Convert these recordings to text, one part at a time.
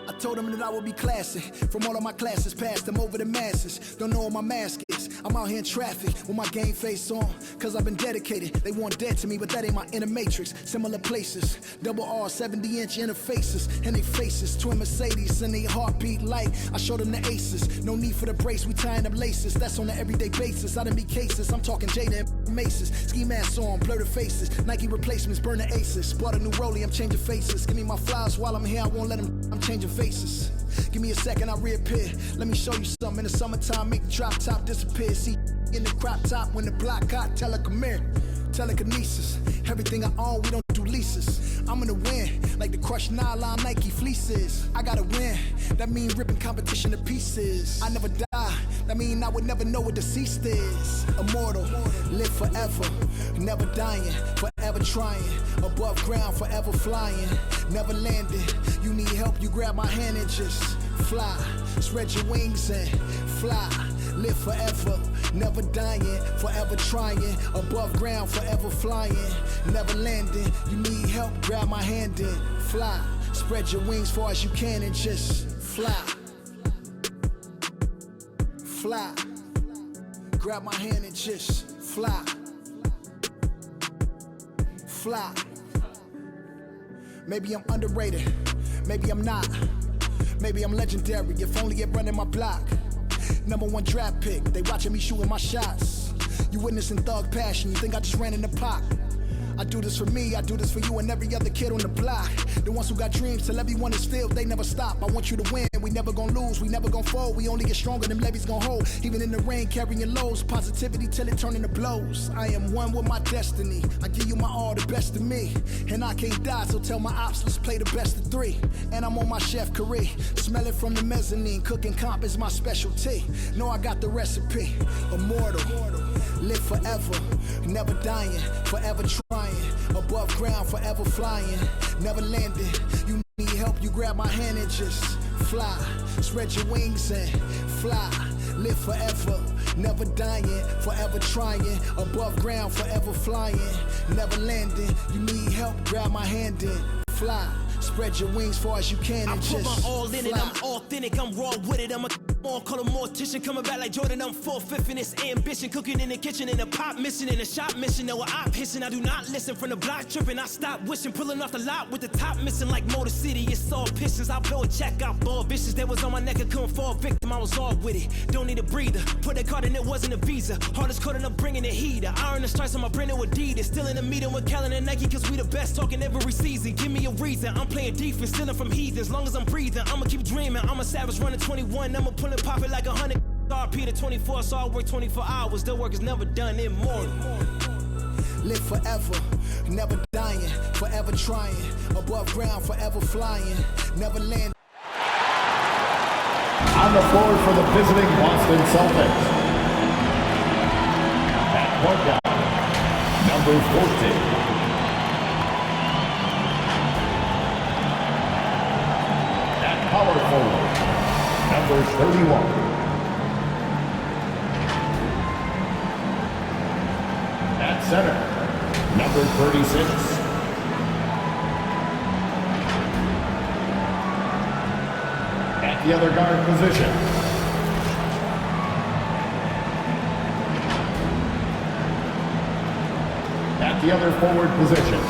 I told them that I would be classy. From all of my classes, passed them over the masses. Don't know what my mask is. I'm out here in traffic with my game face on. Cause I've been dedicated. They want dead to me, but that ain't my inner matrix. Similar places. Double R, 70-inch interfaces. And they faces. Twin Mercedes and they heartbeat like I showed them the aces. No need for the brace, we tying up laces. That's on an everyday basis. I done be cases. I'm talking Jada and Maces. Ski masks on, blur the faces. Nike replacements, burn the aces. Bought a new rollie, I'm changing faces. Give me my flowers while I'm here, I won't let them. I'm changing faces. Give me a second, I'll reappear. Let me show you something. In the summertime, make the drop top disappear. See in the crop top when the block hot, telekinesis. Everything I own, we don't do leases. I'm gonna win, like the crushed nylon Nike fleeces. I gotta win, that mean ripping competition to pieces. I never die, that mean I would never know what deceased is. Immortal, live forever, never dying, forever trying. Above ground, forever flying, never landing. You need help, you grab my hand and just fly. Spread your wings and fly. Live forever, never dying, forever trying. Above ground, forever flying, never landing. You need help, grab my hand and fly. Spread your wings far as you can and just fly. Fly. Grab my hand and just fly. Fly. Maybe I'm underrated, maybe I'm not. Maybe I'm legendary, if only it running my block. #1 draft pick, they watching me shooting my shots. You witnessing thug passion, you think I just ran in the pot. I do this for me, I do this for you and every other kid on the block. The ones who got dreams, till everyone is filled, they never stop. I want you to win, we never gonna lose, we never gonna fold. We only get stronger, them levees gonna hold. Even in the rain, carrying lows, positivity till it turn into blows. I am one with my destiny, I give you my all, the best of me. And I can't die, so tell my ops, let's play the best of 3. And I'm on my chef career, smell it from the mezzanine. Cooking comp is my specialty, know I got the recipe. Immortal, live forever, never dying, forever trying. Above ground, forever flying, never landing. You need help, you grab my hand and just fly. Spread your wings and fly. Live forever, never dying, forever trying. Above ground, forever flying, never landing. You need help, grab my hand and fly. Spread your wings far as you can and just I put my all in fly. it, I'm authentic, I'm raw with it. I'm a more call a mortician, coming back like Jordan, I'm 4/5 in this ambition. Cooking in the kitchen, in the pot mission, in the shop mission. No, I pissing, I do not listen. From the block tripping, I stop wishing. Pulling off the lot with the top missing like Motor City. It's all pistons, I blow a check, I ball vicious. That was on my neck, I couldn't fall victim, I was all with it. Don't need a breather, put that card in, it wasn't a visa. Hardest code and I'm bringing the heater. Iron the stripes on my brand new Adidas. Still in the meeting with Kellen and Nike, cause we the best talking every season. Give me a reason, I'm playing defense, stealing from heathen. As long as I'm breathing, I'ma keep dreaming. I'm a savage running 21, I'ma pull and pop it like 100. RP to 24, so I work 24 hours. The work is never done, immortal. Live forever, never dying, forever trying. Above ground, forever flying, never landing. On the floor for the visiting Boston Celtics. At point guard, number 14. At power forward, number 31. At center, number 36. At the other guard position, at the other forward position,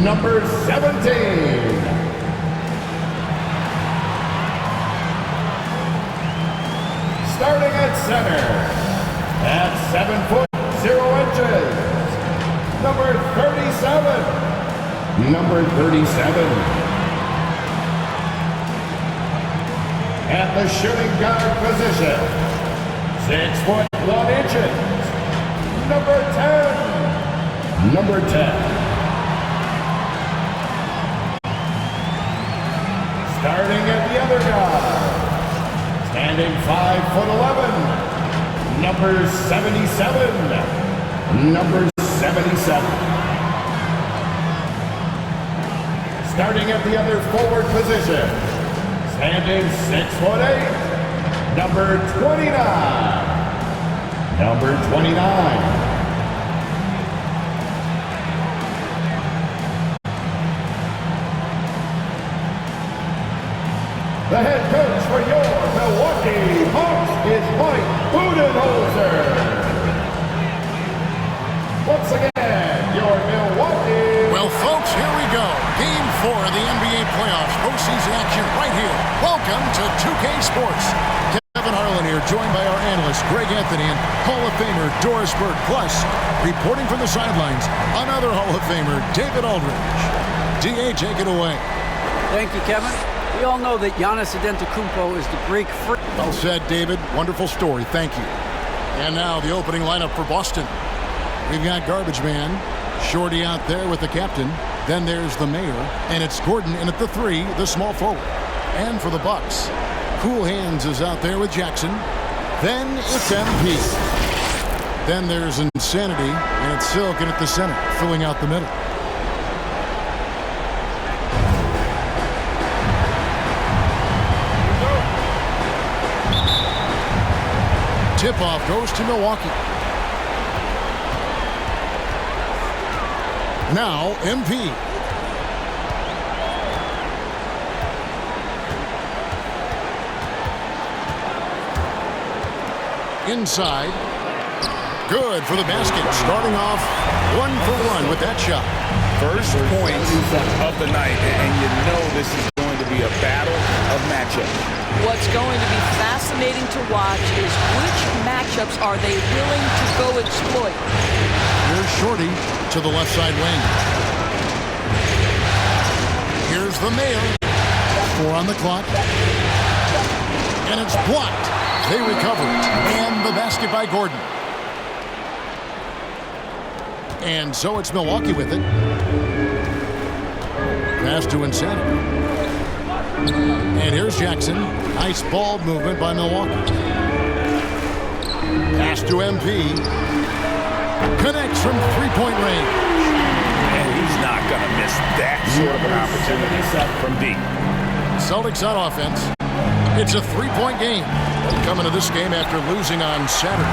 number 17. Starting at center, at 7 foot 0 inches, number 37. Number 37. At the shooting guard position, 6 foot 1 inches, number 10. Number 10. Starting at the other guard, standing 5'11", number 77. Number 77. Starting at the other forward position, standing 6'8", number 29. Number 29. The head coach for your Milwaukee Bucks is Mike Budenholzer. Once again, your Milwaukee... Well, folks, here we go. Game 4 of the NBA playoffs. Postseason action right here. Welcome to 2K Sports. Kevin Harlan here, joined by our analyst, Greg Anthony, and Hall of Famer Doris Burke. Plus, reporting from the sidelines, another Hall of Famer, David Aldridge. D.A., take it away. Thank you, Kevin. We all know that Giannis Antetokounmpo is the Greek freak. Well said, David. Wonderful story. Thank you. And now the opening lineup for Boston. We've got Garbage Man, Shorty out there with the captain. Then there's the mayor, and it's Gordon in at the 3, the small forward. And for the Bucks, Cool Hands is out there with Jackson. Then it's MP. Then there's Insanity, and it's Silk in at the center, filling out the middle. Tip-off goes to Milwaukee. Now, MP. Inside. Good for the basket. Starting off 1 for 1 with that shot. First point of the night, and you know this is going to be a battle of matchups. What's going to be fascinating to watch is which matchups are they willing to go exploit. Here's Shorty to the left side wing. Here's the mayor. 4 on the clock. And it's blocked. They recover. And the basket by Gordon. And so it's Milwaukee with it. Pass to Insanity. And here's Jackson. Nice ball movement by Milwaukee. Pass to MP. Connects from three-point range. And he's not going to miss that sort of an opportunity from deep. Celtics on offense. It's a three-point game. Coming to this game after losing on Saturday.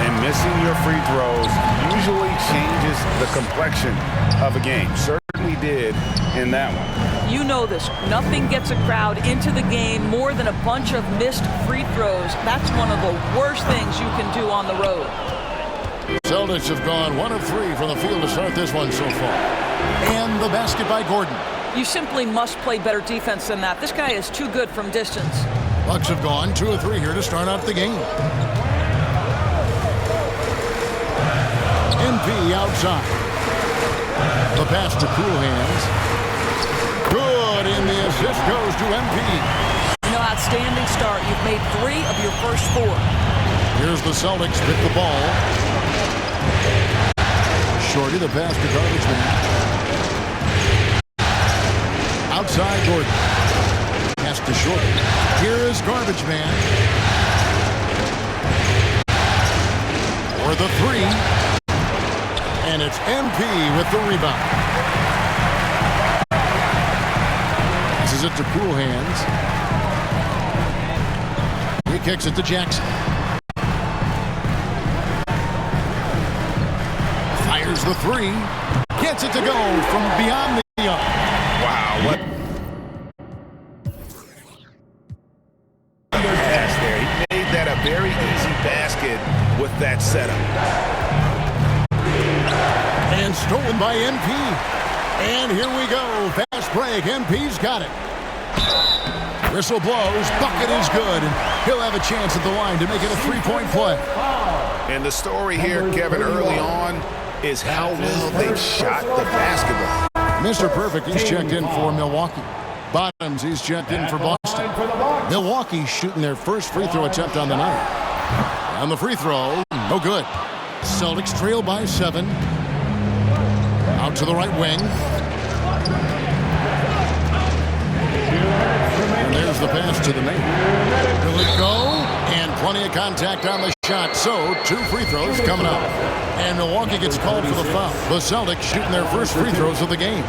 And missing your free throws usually changes the complexion of a game. Certainly did in that one. You know this. Nothing gets a crowd into the game more than a bunch of missed free throws. That's one of the worst things you can do on the road. Celtics have gone 1 of 3 from the field to start this one so far. And the basket by Gordon. You simply must play better defense than that. This guy is too good from distance. Bucks have gone 2 of 3 here to start out the game. MP outside. The pass to Cool Hands. Good, and the assist goes to MP. You know, outstanding start. You've made 3 of your first 4. Here's the Celtics with the ball. Shorty, the pass to Garbage Man. Outside Gordon. Pass to Shorty. Here is Garbage Man. For the 3. And it's MP with the rebound. This is it to Cool Hands. He kicks it to Jackson. Fires the 3. Gets it to go from beyond the arc. Wow, what pass there. He made that a very easy basket with that setup. And stolen by MP. And here we go. Fast break. MP's got it. Whistle blows. Bucket is good. And he'll have a chance at the line to make it a 3-point play. And the story here, Kevin, early on is how well they've shot the basketball. Mr. Perfect, he's checked in for Milwaukee. Bottoms, he's checked in for Boston. Milwaukee shooting their first free throw attempt on the night. On the free throw, no good. Celtics trail by 7. Out to the right wing. And there's the pass to the main. Will it go? And plenty of contact on the shot. So, 2 free throws coming up. And Milwaukee gets called for the foul. The Celtics shooting their first free throws of the game.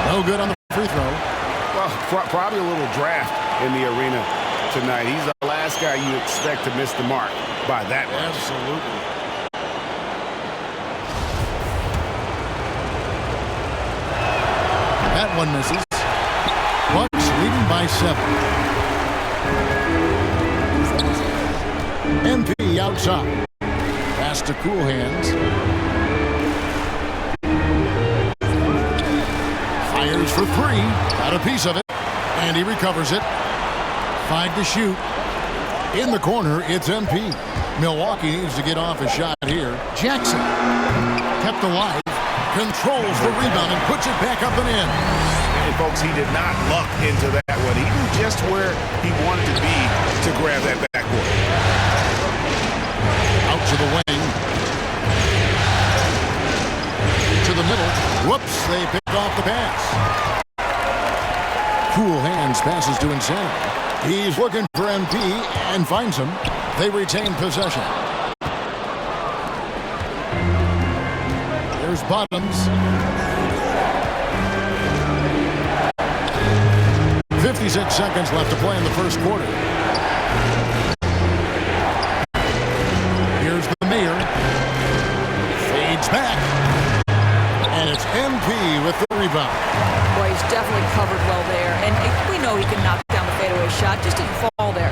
No good on the free throw. Well, probably a little draft in the arena tonight. He's the last guy you expect to miss the mark by that much. Absolutely. That one misses. Bucks leading by 7. MP outside. Pass to Cool Hands. Fires for 3. Got a piece of it. And he recovers it. 5 to shoot. In the corner, it's MP. Milwaukee needs to get off a shot here. Jackson kept alive. Controls the rebound and puts it back up and in. And folks, he did not luck into that one. He knew just where he wanted to be to grab that backboard. Out to the wing. To the middle. Whoops, they picked off the pass. Cool Hands passes to Insanity. He's looking for MP and finds him. They retain possession. There's Bottoms. 56 seconds left to play in the first quarter. Here's the Mayor. Fades back. And it's MP with the rebound. Boy, he's definitely covered well there. And we know he can knock down the fadeaway shot. Just didn't fall there.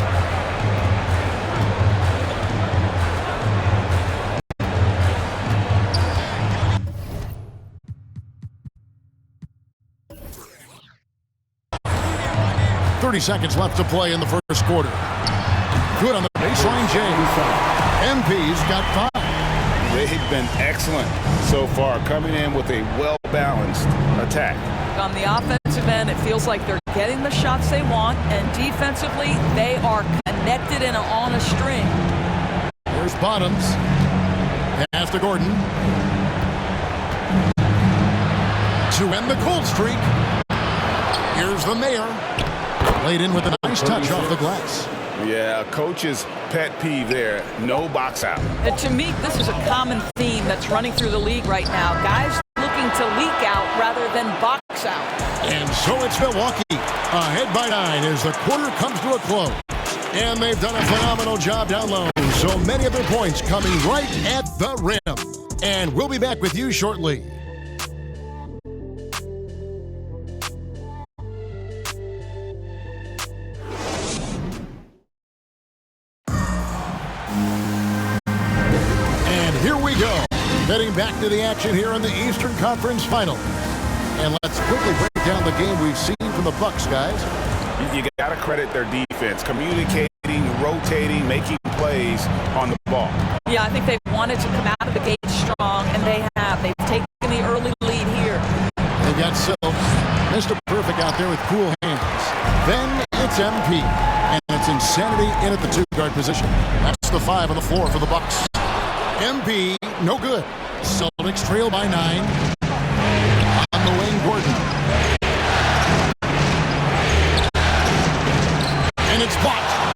Seconds left to play in the first quarter. Good on the baseline, James. MP's got 5. They've been excellent so far, coming in with a well-balanced attack. On the offensive end, it feels like they're getting the shots they want, and defensively, they are connected and on a string. There's Bottoms. Pass to Gordon. To end the cold streak. Here's the Mayor. Laid in with a nice touch off the glass. Yeah, coach's pet peeve there. No box out. And to me, this is a common theme that's running through the league right now. Guys looking to leak out rather than box out. And so it's Milwaukee ahead by 9 as the quarter comes to a close. And they've done a phenomenal job down low. So many of their points coming right at the rim. And we'll be back with you shortly. Here we go. Heading back to the action here in the Eastern Conference Final. And let's quickly break down the game we've seen from the Bucks, guys. You got to credit their defense. Communicating, rotating, making plays on the ball. Yeah, I think they wanted to come out of the gate strong, and they have. They've taken the early lead here. They got Silk. Mr. Perfect out there with Cool Hands. Then it's MP. And it's Insanity in at the 2-guard position. That's the 5 on the floor for the Bucks. MP, no good. Celtics trail by 9. On the wing, Gordon. And it's blocked.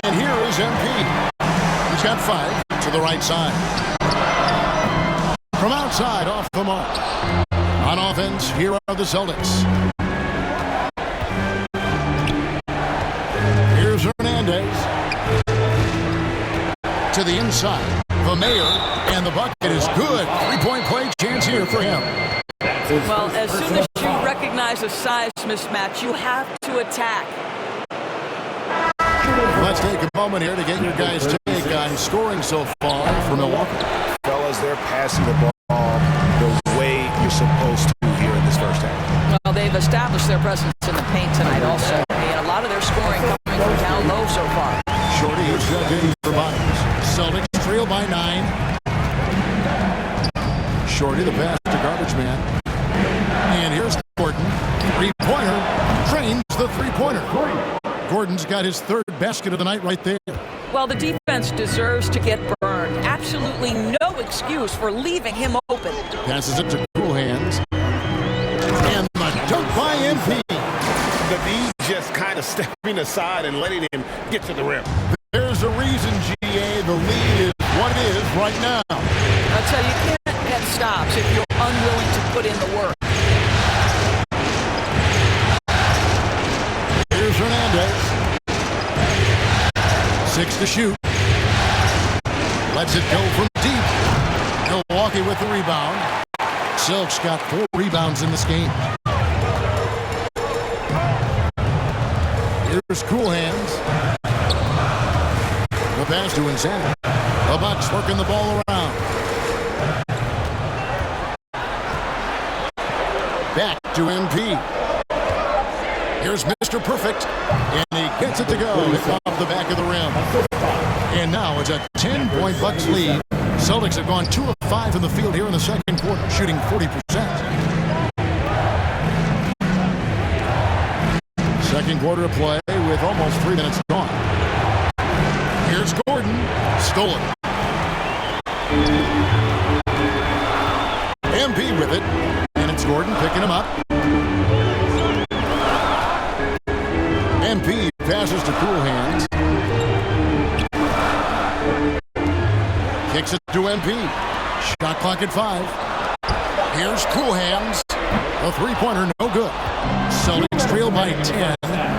And here is MP. He's got 5 to the right side. From outside, off the mark. On offense, here are the Celtics. Here's Hernandez. To the inside, the Mayor, and the bucket is good. 3-point play chance here for him. Well, as soon as you recognize a size mismatch, you have to attack. Let's take a moment here to get your guys' take on scoring so far for Milwaukee. Fellas, they're passing the ball the way you're supposed to here in this first half. Well, they've established their presence in the paint tonight also. And a lot of their scoring coming from down low so far. Shorty is dug in for Bottoms. Celtics trail by 9. Shorty, the pass to Garbage Man. And here's Gordon. 3-pointer. Drains the 3-pointer. Gordon's got his 3rd basket of the night right there. Well, the defense deserves to get burned. Absolutely no excuse for leaving him open. Passes it to Cool Hands. And the dunk by MP. The D just kind of stepping aside and letting him get to the rim. There's a reason, GA, the lead is what it is right now. I'll tell you, you can't get stops if you're unwilling to put in the work. Here's Hernandez. 6 to shoot. Lets it go from deep. Milwaukee with the rebound. Silk's got 4 rebounds in this game. Here's Cool Hands. The pass to Insanity. The Bucks working the ball around. Back to MP. Here's Mr. Perfect. And he gets it to go. It's off the back of the rim. And now it's a 10-point Bucks lead. Celtics have gone 2 of 5 in the field here in the second quarter, shooting 40%. Second quarter of play with almost 3 minutes gone. Here's Gordon. Stolen. MP with it. And it's Gordon picking him up. MP passes to Cool Hands. Kicks it to MP. Shot clock at 5. Here's Cool Hands. A three-pointer, no good. Celtics trail by 10.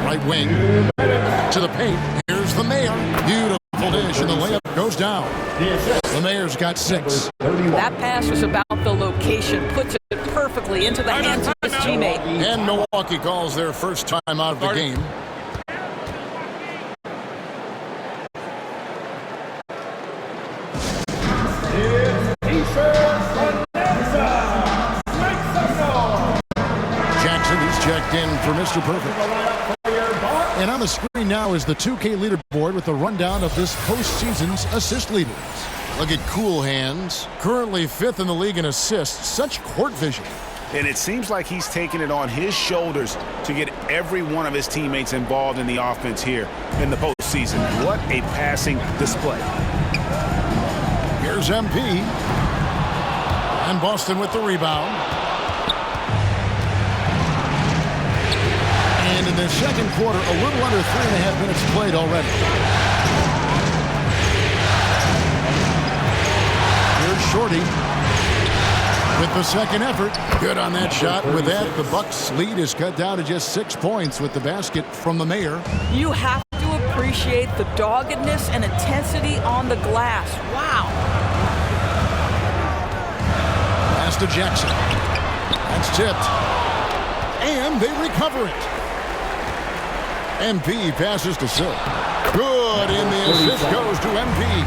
Right wing. To the paint. Here's the Mayor. Beautiful dish, and the layup goes down. The Mayor's got 6. That pass was about the location. Puts it perfectly into the hands of his teammate. And Milwaukee calls their first time out of the game. Checked in for Mr. Perfect. And on the screen now is the 2K leaderboard with the rundown of this postseason's assist leaders. Look at Cool Hands, currently 5th in the league in assists. Such court vision. And it seems like he's taking it on his shoulders to get every one of his teammates involved in the offense here in the postseason. What a passing display. Here's MP. And Boston with the rebound. And in the second quarter, a little under 3.5 minutes played already. Here's Shorty with the second effort. Good on that shot. With that, the Bucks lead is cut down to just 6 points with the basket from the Mayor. You have to appreciate the doggedness and intensity on the glass. Wow. Pass to Jackson. That's tipped. And they recover it. MP passes to Silk. Good, and the assist goes to MP.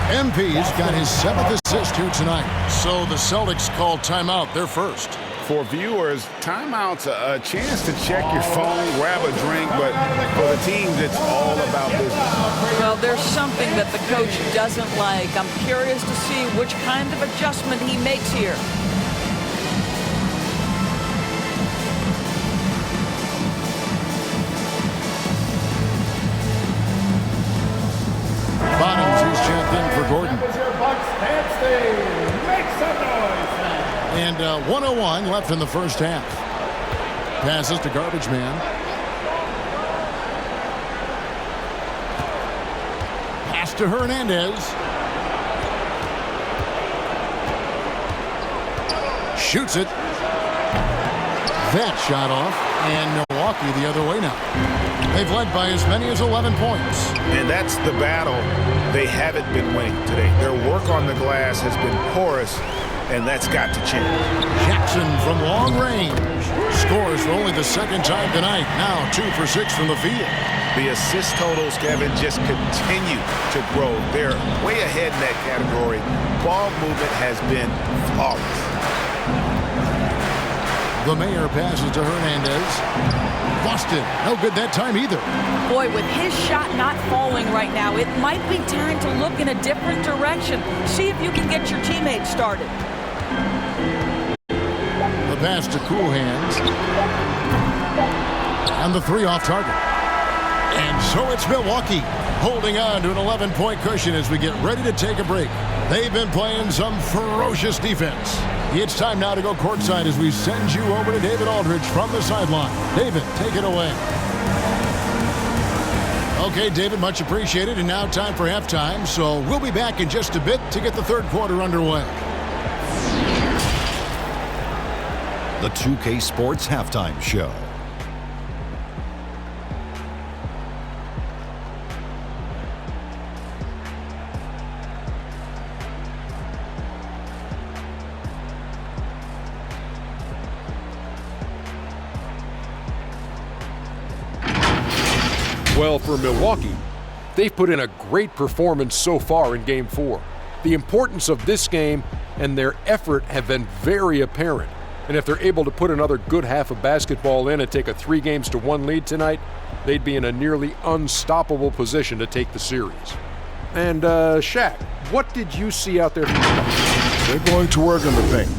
MP's got his 7th assist here tonight. So the Celtics call timeout, their first. For viewers, timeout's a chance to check your phone, grab a drink, but for the teams, it's all about business. Well, there's something that the coach doesn't like. I'm curious to see which kind of adjustment he makes here. Bottoms, who's checked in for Gordon. And 1:01 left in the first half. Passes to Garbage Man. Pass to Hernandez. Shoots it. That shot off. And Milwaukee the other way now. They've led by as many as 11 points. And that's the battle they haven't been winning today. Their work on the glass has been porous, and that's got to change. Jackson from long range scores for only the second time tonight. Now 2 for 6 from the field. The assist totals, Kevin, just continue to grow. They're way ahead in that category. Ball movement has been flawless. The Mayor passes to Hernandez. Boston, no good that time either. Boy, with his shot not falling right now, it might be time to look in a different direction. See if you can get your teammates started. The pass to Cool Hands. And the 3 off target. And so it's Milwaukee. holding on to an 11-point cushion as we get ready to take a break. They've been playing some ferocious defense. It's time now to go courtside as we send you over to David Aldridge from the sideline. David, take it away. Okay, David, much appreciated. And now time for halftime. So we'll be back in just a bit to get the third quarter underway. The 2K Sports Halftime Show. Well, for Milwaukee, they've put in a great performance so far in Game 4. The importance of this game and their effort have been very apparent. And if they're able to put another good half of basketball in and take a 3-1 lead tonight, they'd be in a nearly unstoppable position to take the series. And, Shaq, what did you see out there? They're going to work in the paint,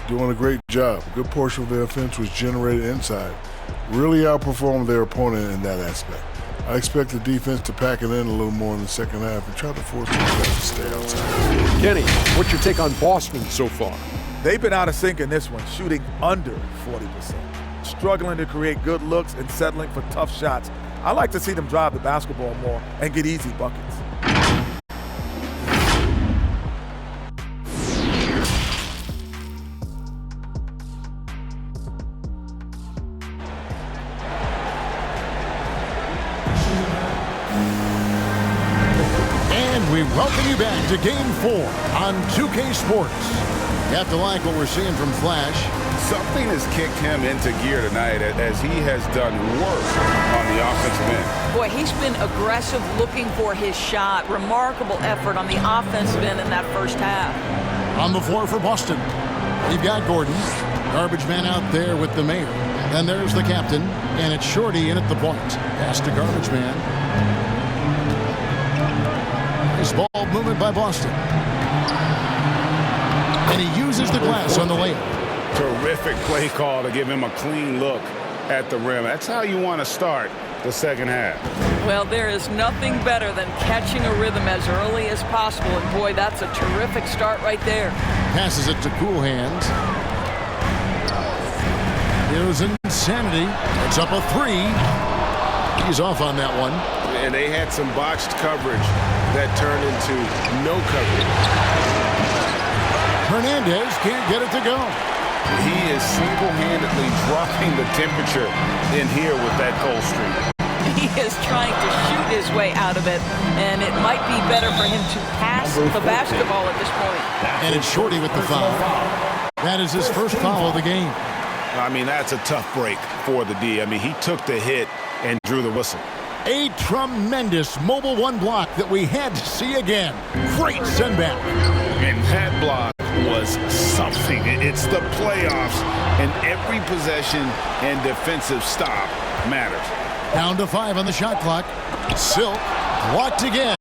doing a great job. A good portion of their offense was generated inside. Really outperformed their opponent in that aspect. I expect the defense to pack it in a little more in the second half and try to force the guys to stay outside. Kenny, what's your take on Boston so far? They've been out of sync in this one, shooting under 40%. Struggling to create good looks and settling for tough shots. I like to see them drive the basketball more and get easy buckets. We welcome you back to Game 4 on 2K Sports. You have to like what we're seeing from Flash. Something has kicked him into gear tonight as he has done work on the offensive end. Boy, he's been aggressive looking for his shot. Remarkable effort on the offensive end in that first half. On the floor for Boston, you've got Gordon. Garbage man out there with the mayor. Then there's the captain, and it's Shorty in at the point. Pass to Garbage man. Nice ball movement by Boston. And he uses the glass on the layup. Terrific play call to give him a clean look at the rim. That's how you want to start the second half. Well, there is nothing better than catching a rhythm as early as possible. And boy, that's a terrific start right there. Passes it to Cool Hands. Here's Insanity. It's up a 3. He's off on that one. And they had some botched coverage that turned into no coverage. Hernandez can't get it to go. He is single-handedly dropping the temperature in here with that cold streak. He is trying to shoot his way out of it, and it might be better for him to pass the basketball at this point. And it's Shorty with the foul. That is his first foul of the game. I mean, that's a tough break for the D. I mean, he took the hit and drew the whistle. A tremendous mobile one block that we had to see again. Great send back. And that block was something. It's the playoffs, and every possession and defensive stop matters. Down to 5 on the shot clock. Silk blocked again.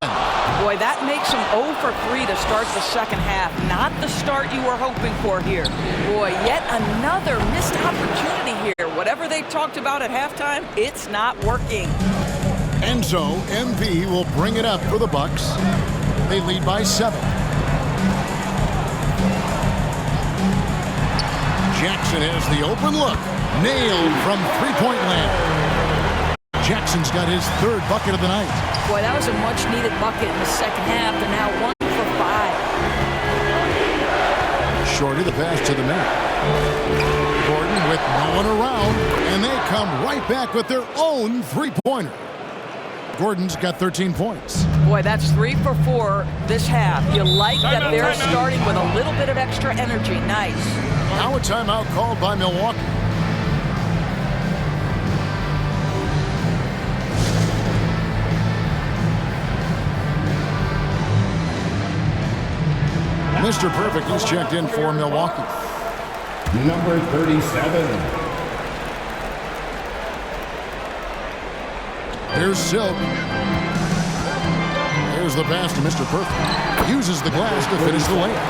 Boy, that makes him 0 for 3 to start the second half. Not the start you were hoping for here. Boy, yet another missed opportunity here. Whatever they talked about at halftime, it's not working. And so MP will bring it up for the Bucks. They lead by 7. Jackson has the open look. Nailed from three-point land. Jackson's got his 3rd bucket of the night. Boy, that was a much-needed bucket in the second half, and now 1 for 5. Shorty the pass to the man. Gordon with no one around, and they come right back with their own three-pointer. Gordon's got 13 points. Boy, that's 3 for 4 this half. You like that they're starting with a little bit of extra energy. Nice. Now a timeout called by Milwaukee. Mr. Perfect is checked in for Milwaukee. Number 37. Here's Silk. There's the pass to Mr. Perfect. Uses the glass to finish the layup.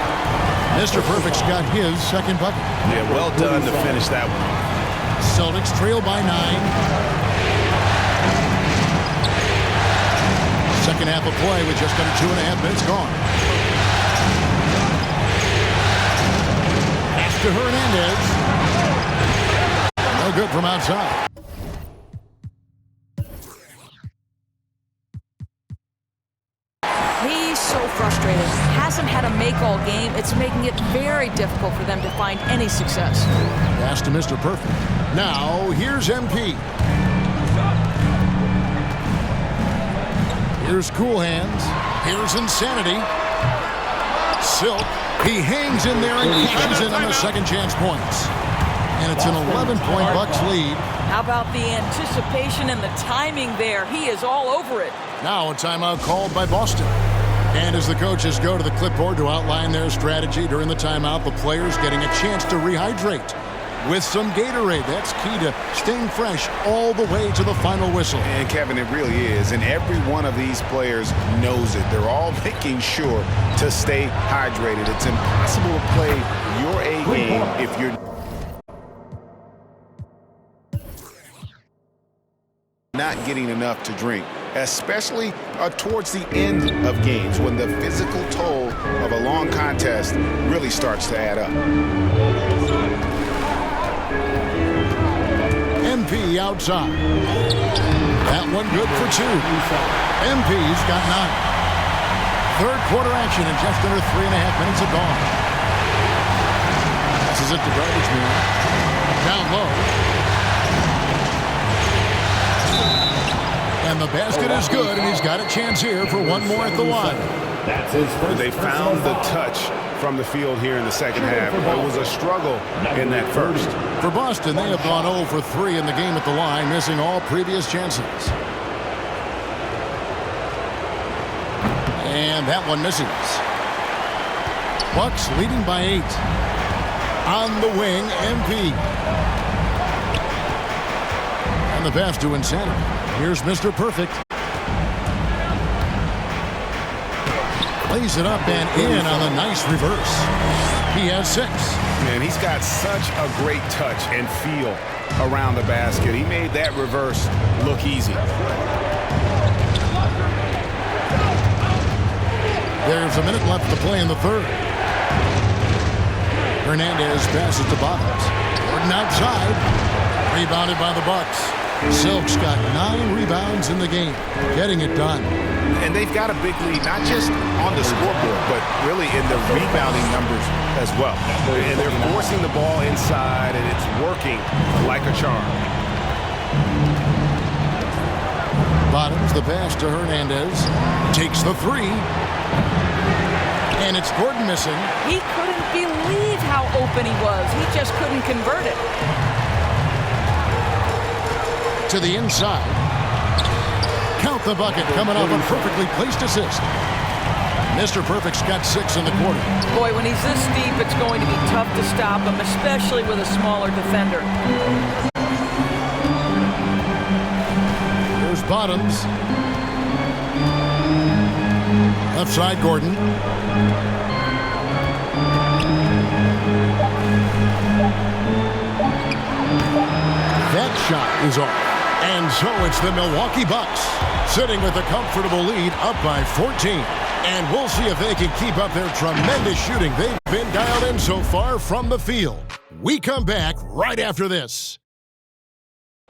Mr. Perfect's got his 2nd bucket. Yeah, well done to finish that one off. Celtics trail by 9. Second half of play with just under 2.5 minutes gone. Pass to Hernandez. No good from outside. He's so frustrated. Hasn't had a make all game. It's making it very difficult for them to find any success. Pass to Mr. Perfect. Now, here's MP. Here's Cool Hands. Here's Insanity. Silk. He hangs in there and cashes in on the second chance points. And it's an 11-point Bucks lead. How about the anticipation and the timing there? He is all over it. Now a timeout called by Boston. And as the coaches go to the clipboard to outline their strategy during the timeout, the players getting a chance to rehydrate with some Gatorade. That's key to staying fresh all the way to the final whistle. And Kevin, it really is. And every one of these players knows it. They're all making sure to stay hydrated. It's impossible to play your A game if you're not getting enough to drink, especially towards the end of games when the physical toll of a long contest really starts to add up. MP outside. That one good for 2. MP's got 9. Third quarter action in just under 3.5 minutes of gone. Passes it to Garbage Man. Down low. And the basket is good, and he's got a chance here for one more at the line. They found the touch from the field here in the second half. It was a struggle in that first. For Boston, they have gone 0 for 3 in the game at the line, missing all previous chances. And that one misses. Bucks leading by 8. On the wing, MP. And the pass to Insanity. Here's Mr. Perfect. Lays it up and in on a nice reverse. He has 6. Man, he's got such a great touch and feel around the basket. He made that reverse look easy. There's a minute left to play in the third. Hernandez passes to Bottoms. Gordon outside. Rebounded by the Bucks. Silk's got 9 rebounds in the game, getting it done. And they've got a big lead, not just on the scoreboard, but really in the rebounding numbers as well. And they're forcing the ball inside, and it's working like a charm. Bottoms the pass to Hernandez. Takes the 3. And it's Gordon missing. He couldn't believe how open he was. He just couldn't convert it. To the inside. Count the bucket, coming off a perfectly placed assist. Mr. Perfect's got 6 in the quarter. Boy, when he's this deep, it's going to be tough to stop him, especially with a smaller defender. Here's Bottoms. Left side, Gordon. That shot is off. And so it's the Milwaukee Bucks sitting with a comfortable lead up by 14. And we'll see if they can keep up their tremendous shooting they've been dialed in so far from the field. We come back right after this.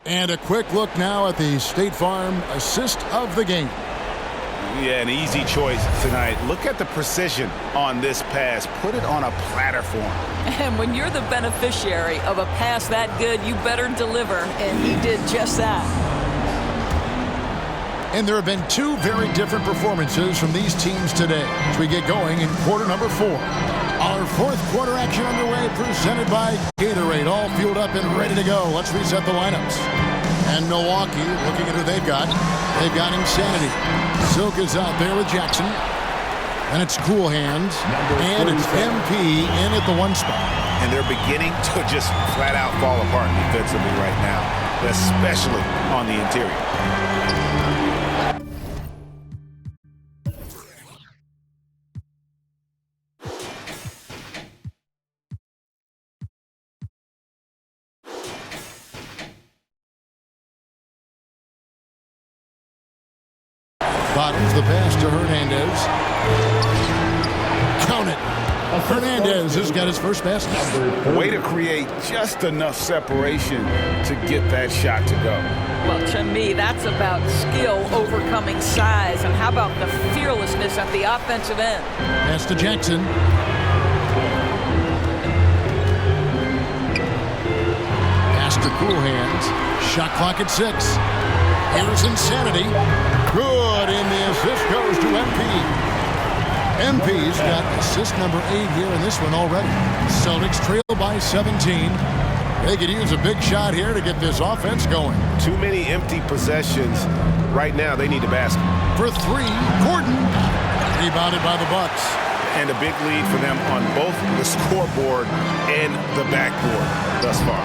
And a quick look now at the State Farm assist of the game. Yeah, an easy choice tonight. Look at the precision on this pass. Put it on a platter for him. And when you're the beneficiary of a pass that good, you better deliver. And he did just that. And there have been 2 very different performances from these teams today as we get going in quarter number 4. Our 4th quarter action underway, presented by Gatorade, all fueled up and ready to go. Let's reset the lineups. And Milwaukee, looking at who they've got Insanity. Silk is out there with Jackson. And it's Cool Hands. And it's MP in at the 1 spot. And they're beginning to just flat out fall apart defensively right now, especially on the interior. Bottles the pass to Hernandez. Count it. Hernandez has got his first basket. Way to create just enough separation to get that shot to go. Well, to me, that's about skill overcoming size. And how about the fearlessness at the offensive end? Pass to Jackson. Pass to Cool Hands. Shot clock at 6. Here's Insanity. Good, and the assist goes to MP. MP's got assist number 8 here in this one already. Celtics trail by 17. They could use a big shot here to get this offense going. Too many empty possessions. Right now, they need a basket. For 3, Gordon. Rebounded by the Bucks. And a big lead for them on both the scoreboard and the backboard thus far.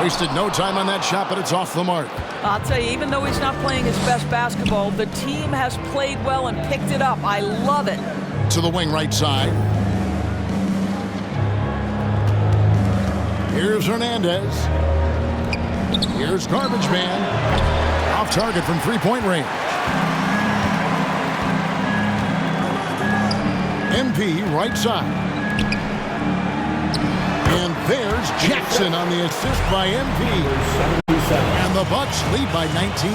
Wasted no time on that shot, but it's off the mark. I'll tell you, even though he's not playing his best basketball, the team has played well and picked it up. I love it. To the wing right side. Here's Hernandez. Here's Garbage Man. Off target from three-point range. MP right side. And there's Jackson on the assist by MP. And the Bucks lead by 19.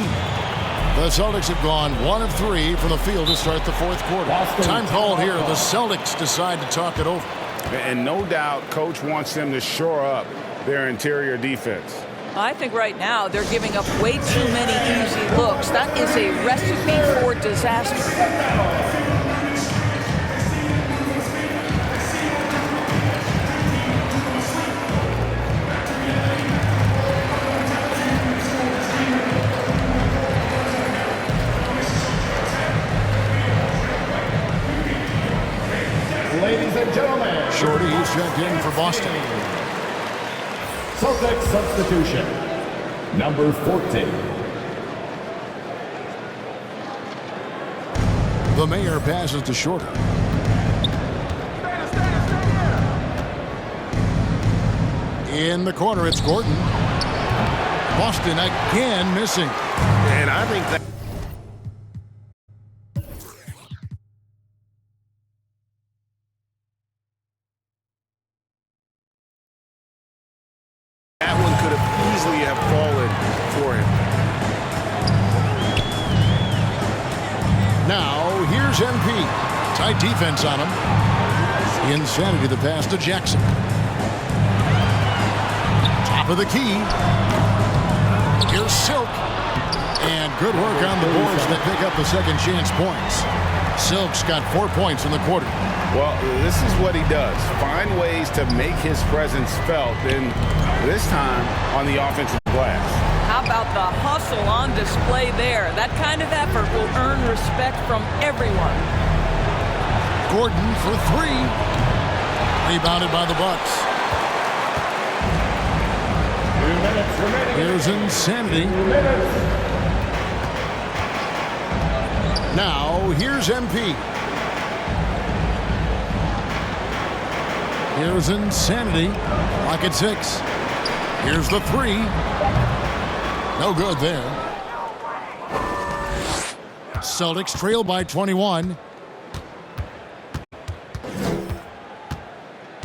The Celtics have gone 1 of 3 from the field to start the fourth quarter. Time called here. The Celtics decide to talk it over. And no doubt, Coach wants them to shore up their interior defense. I think right now they're giving up way too many easy looks. That is a recipe for disaster. Ladies and gentlemen, Shorty, he's checked in for Boston. Celtics substitution, number 14. The Mayor passes to Shorter. In the corner, it's Gordon. Boston again missing. And I think that one could have easily have fallen for him. Now, here's MP. Tight defense on him. Insanity the pass to Jackson. Top of the key. Here's Silk. And good work on the boards that pick up the second chance points. Silk's got 4 points in the quarter. Well, this is what he does. Find ways to make his presence felt, and this time on the offensive glass. How about the hustle on display there? That kind of effort will earn respect from everyone. Gordon for 3. Rebounded by the Bucks. 2 minutes remaining. Here's Insanity. 2 minutes. Now, here's MP. Here's Insanity. Clock at 6. Here's the 3. No good there. Celtics trail by 21.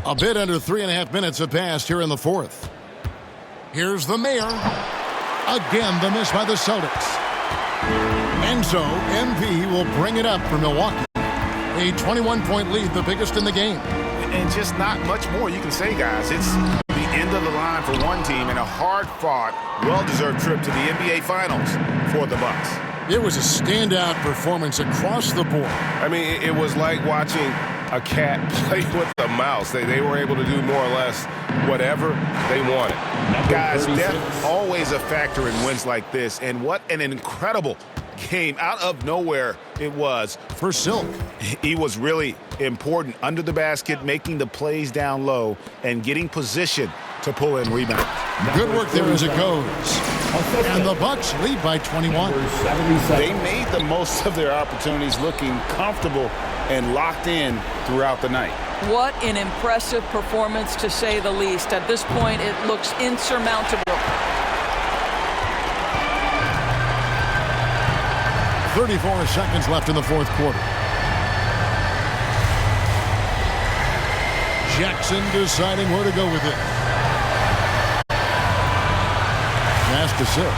A bit under 3.5 minutes have passed here in the fourth. Here's the Mayor. Again, the miss by the Celtics. And so, MP will bring it up for Milwaukee. A 21-point lead, the biggest in the game. And just not much more you can say, guys. It's the end of the line for one team and a hard-fought, well-deserved trip to the NBA Finals for the Bucks. It was a standout performance across the board. I mean, it was like watching a cat play with a mouse. They were able to do more or less whatever they wanted. Guys, depth always a factor in wins like this, and what an incredible game out of nowhere it was for Silk. He was really important under the basket, making the plays down low and getting position to pull in rebounds. Good work there as it goes. And the Bucks lead by 21. They made the most of their opportunities, looking comfortable and locked in throughout the night. What an impressive performance, to say the least. At this point, it looks insurmountable. 34 seconds left in the fourth quarter. Jackson deciding where to go with it. Pass to Silk.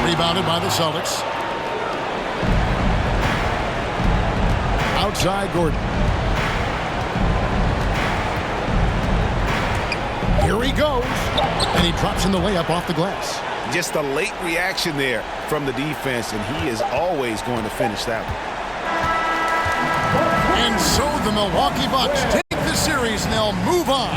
Rebounded by the Celtics. Outside Gordon. Here he goes. And he drops in the layup off the glass. Just a late reaction there from the defense, and he is always going to finish that one. And so the Milwaukee Bucks take the series and they'll move on.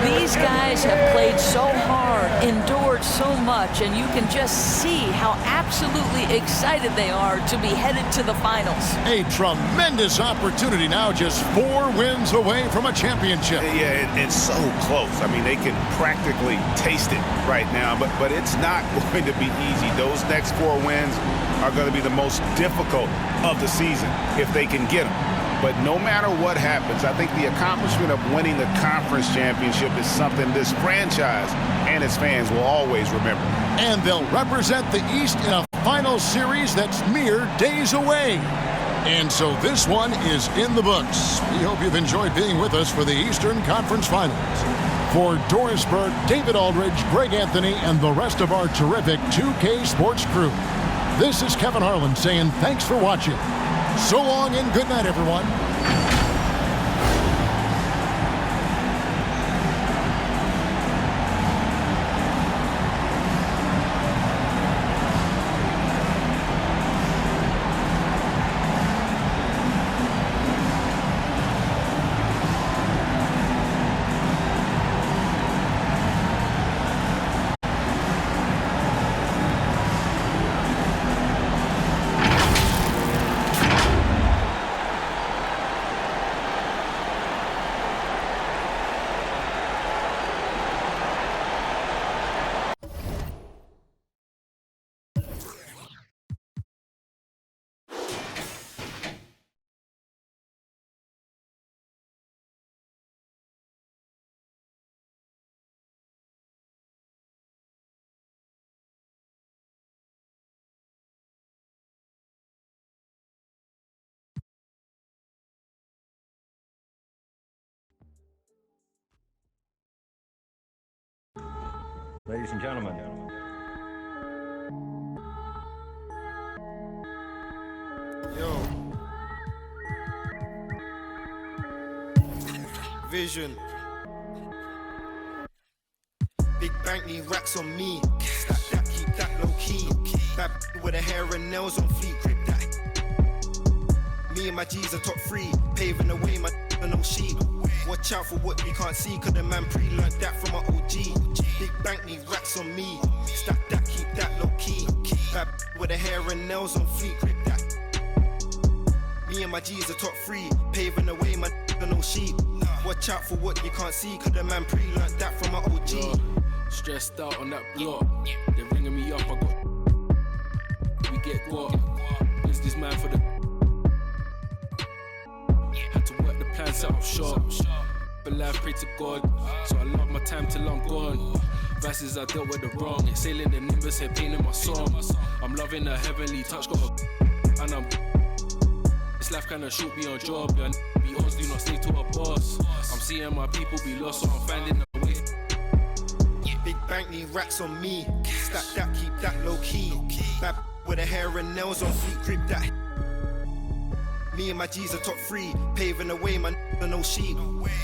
These guys have played so hard, endured so much, and you can just see how absolutely excited they are to be headed to the finals. A tremendous opportunity now, just 4 wins away from a championship. Yeah, it's so close. I mean, they can practically taste it right now, but it's not going to be easy. Those next 4 wins are going to be the most difficult of the season if they can get them. But no matter what happens, I think the accomplishment of winning the conference championship is something this franchise and its fans will always remember. And they'll represent the East in a final series that's mere days away. And so this one is in the books. We hope you've enjoyed being with us for the Eastern Conference Finals. For Doris Burke, David Aldridge, Greg Anthony, and the rest of our terrific 2K Sports crew, this is Kevin Harlan saying thanks for watching. So long and good night, everyone. Ladies and gentlemen. Yo. Vision. Big bank need racks on me. Stack that, keep that low key. Bad with the hair and nails on fleek. Grip that. Me and my G's are top 3. Paving the way, my no sheep. Watch out for what you can't see, cause the man pre-learned that from my OG. Big bank need racks on me. Stack that, keep that low key. Bad with the hair and nails on fleek. Grip that. Me and my G's are top 3. Paving the way, my no sheep. Watch out for what you can't see, cause the man pre-learned that from my OG. Yo, stressed out on that block. They're ringing me up, I got. We get what? Is this man for the. Had to work the plan, set up shop. But life, pray to God. So I love my time till I'm gone. Verses I dealt with the wrong. Sailing the nimbus, head pain in my song. I'm loving a heavenly touch, got a. And I'm. This life kinda shoot me on job. Yeah, be honest, do not stay to a boss. I'm seeing my people be lost, so I'm finding a way. Big bank need racks on me. Stack that, keep that low key. Bad with the hair and nails on fleek. Grip that. Me and my G's are top 3. Paving the way, man, no sheep.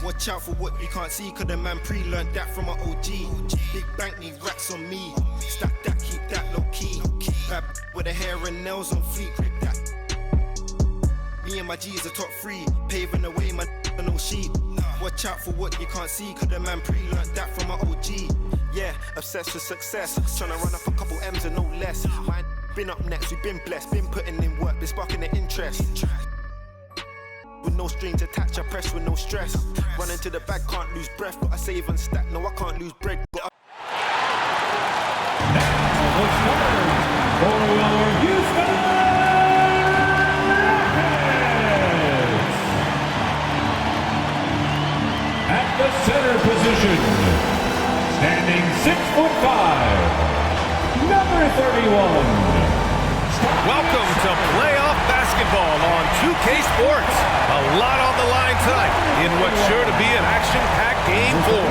Watch out for what you can't see, cause the man pre-learned that from my OG. Big bank need racks on me. Stack that, keep that low key. Bad with the hair and nails on fleek. Grip that. Me and my G's are top 3. Paving the way, man, no sheep. Watch out for what you can't see, cause the man pre-learned that from my OG. Yeah, obsessed with success. Tryna run up a couple M's and no less. Mine been up next, we been blessed. Been putting in work, been sparking the interest. With no strings attached, I press with no stress. Running to the bag, can't lose breath, but I save and stack. No, I can't lose bread, but For your Houston Rockets, at the center position, Standing 6'5", number 31. Welcome to playoff basketball on 2K Sports. A lot on the line tonight in what's sure to be an action-packed Game 4.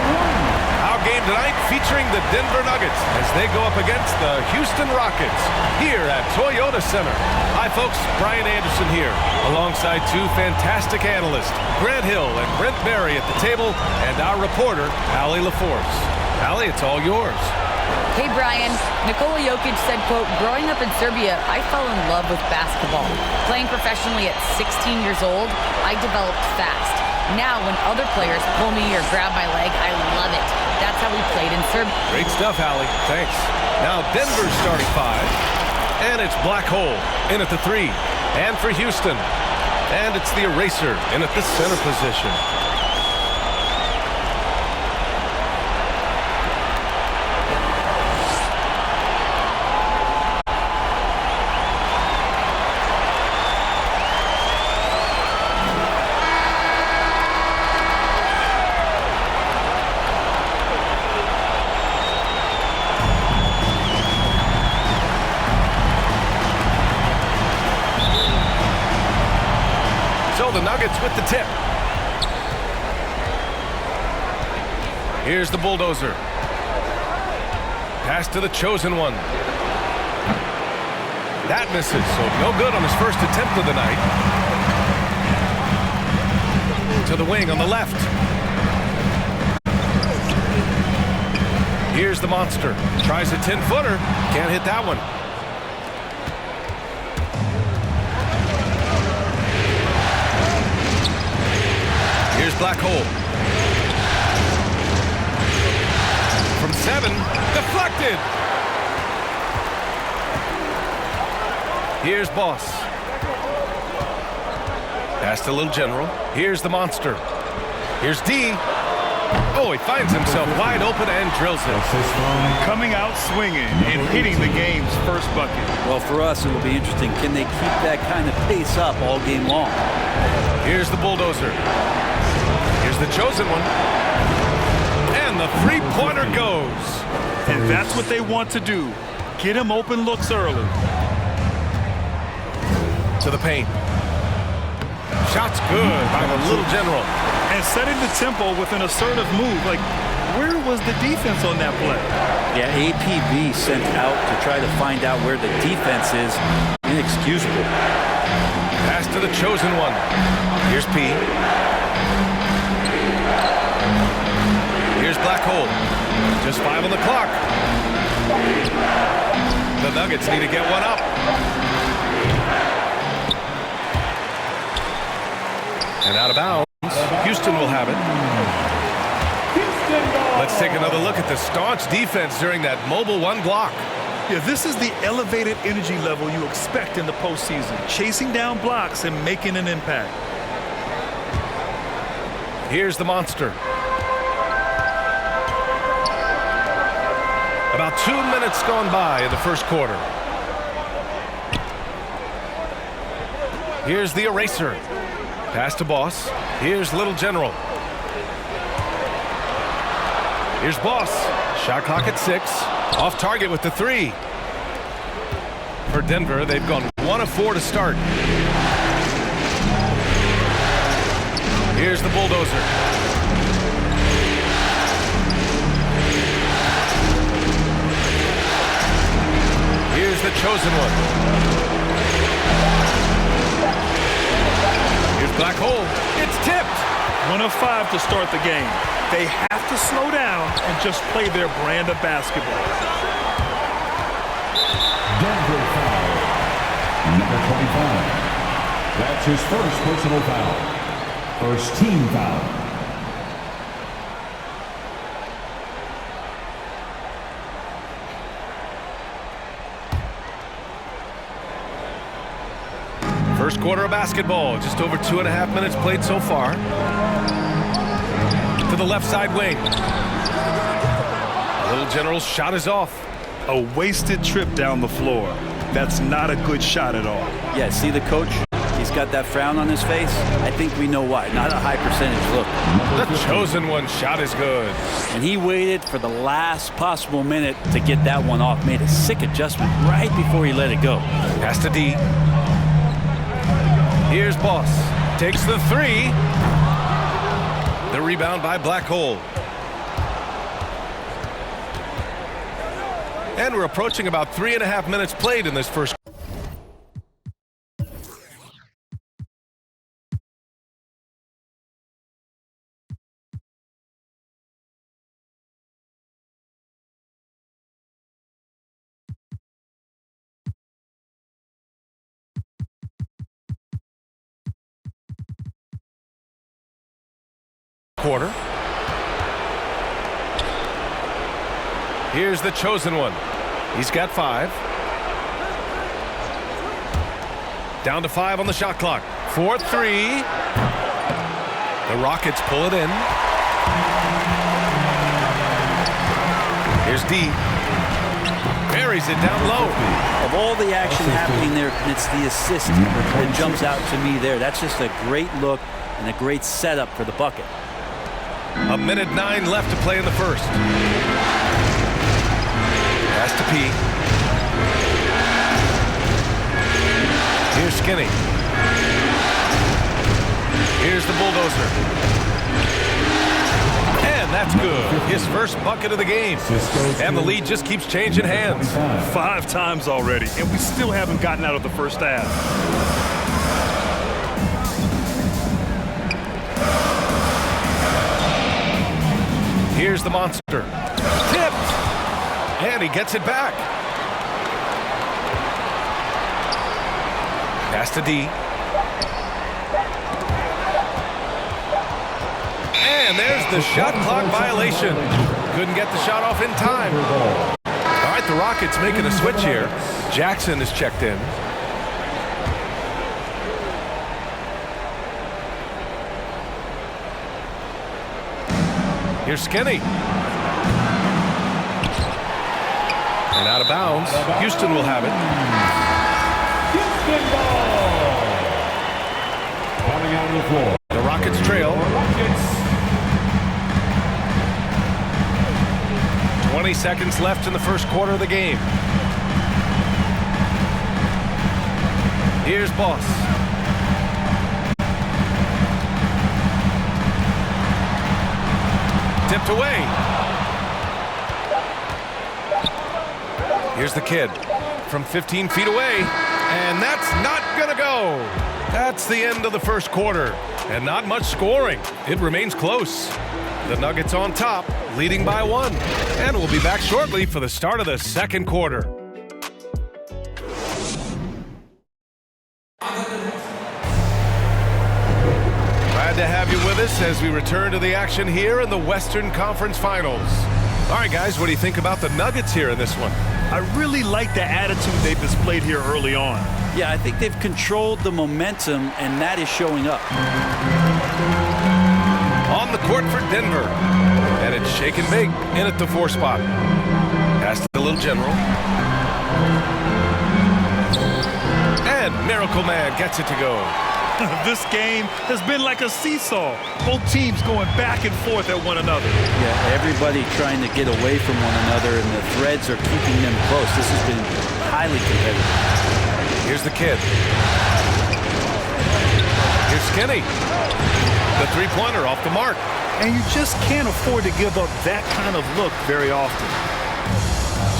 Our game tonight featuring the Denver Nuggets as they go up against the Houston Rockets here at Toyota Center. Hi, folks. Brian Anderson here alongside two fantastic analysts, Grant Hill and Brent Berry at the table, and our reporter, Allie LaForce. Allie, it's all yours. Hey, Brian. Nikola Jokic said, quote, growing up in Serbia, I fell in love with basketball. Playing professionally at 16 years old, I developed fast. Now, when other players pull me or grab my leg, I love it. That's how we played in Serbia. Great stuff, Allie. Thanks. Now, Denver's starting five. And it's Black Hole in at the 3. And for Houston. And it's the Eraser in at the center position. The Nuggets with the tip. Here's the bulldozer. Pass to the chosen one. That misses, so no good on his first attempt of the night. To the wing on the left. Here's the monster. Tries a 10-footer. Can't hit that one. Here's Black Hole. From 7, deflected. Here's Boss. Pass to Little General. Here's the monster. Here's D. Oh, he finds himself wide open and drills it. Coming out swinging and hitting the game's first bucket. Well, for us, it'll be interesting. Can they keep that kind of pace up all game long? Here's the bulldozer. Here's the chosen one. And the three-pointer goes. And that's what they want to do. Get him open looks early. To the paint. Shot's good by the Little General. And setting the tempo with an assertive move. Like, where was the defense on that play? Yeah, APB sent out to try to find out where the defense is. Inexcusable. Pass to the chosen one. Here's P. Here's Black Hole. Just 5 on the clock. The Nuggets need to get one up. And out of bounds. Houston will have it. Let's take another look at the staunch defense during that mobile one block. Yeah, this is the elevated energy level you expect in the postseason. Chasing down blocks and making an impact. Here's the monster. About 2 minutes gone by in the first quarter. Here's the eraser. Pass to Boss. Here's Little General. Here's Boss. Shot clock at 6. Off target with the 3. For Denver, they've gone 1 of 4 to start. Here's the bulldozer. Here's the chosen one. Here's Black Hole. It's tipped. 1 of 5 to start the game. They have to slow down and just play their brand of basketball. Denver foul. Number 25. That's his first personal foul. First team foul. First quarter of basketball, just over 2.5 minutes played so far. To the left side wing. Little General's shot is off. A wasted trip down the floor. That's not a good shot at all. Yeah, see the coach? He's got that frown on his face. I think we know why. Not a high percentage look. The chosen one shot is good. And he waited for the last possible minute to get that one off. Made a sick adjustment right before he let it go. Pass to D. Here's Boss. Takes the three. The rebound by Black Hole. And we're approaching about 3.5 minutes played in this first. Quarter. Here's the chosen one. He's got 5. Down to 5 on the shot clock. 4-3. The Rockets pull it in. Here's D. Buries it down low. Of all the action happening there, it's the assist that jumps out to me there. That's just a great look and a great setup for the bucket. 1:09 left to play in the first. Pass to P. Here's Skinny. Here's the bulldozer. And that's good. His first bucket of the game. And the lead just keeps changing hands. 5 times already, and we still haven't gotten out of the first half. Here's the monster. Tipped. And he gets it back. Pass to D. And there's the shot clock violation. Couldn't get the shot off in time. All right, the Rockets making a switch here. Jackson is checked in. Here's Skinny. And out of bounds. Houston will have it. Houston ball. Coming out of the floor. The Rockets trail. 20 seconds left in the first quarter of the game. Here's Boss. Tipped away. Here's the kid from 15 feet away, and that's not gonna go. That's the end of the first quarter, and not much scoring. It remains close. The Nuggets on top, leading by 1, and we'll be back shortly for the start of the second quarter. Glad to have you with us as we return to the action here in the Western Conference Finals. All right, guys, what do you think about the Nuggets here in this one? I really like the attitude they've displayed here early on. Yeah, I think they've controlled the momentum, and that is showing up. On the court for Denver. And it's shake and bake in at the 4 spot. Pass to the little general. And Miracle Man gets it to go. This game has been like a seesaw. Both teams going back and forth at one another. Yeah, everybody trying to get away from one another, and the threads are keeping them close. This has been highly competitive. Here's the kid. Here's Skinny. The three-pointer off the mark. And you just can't afford to give up that kind of look very often.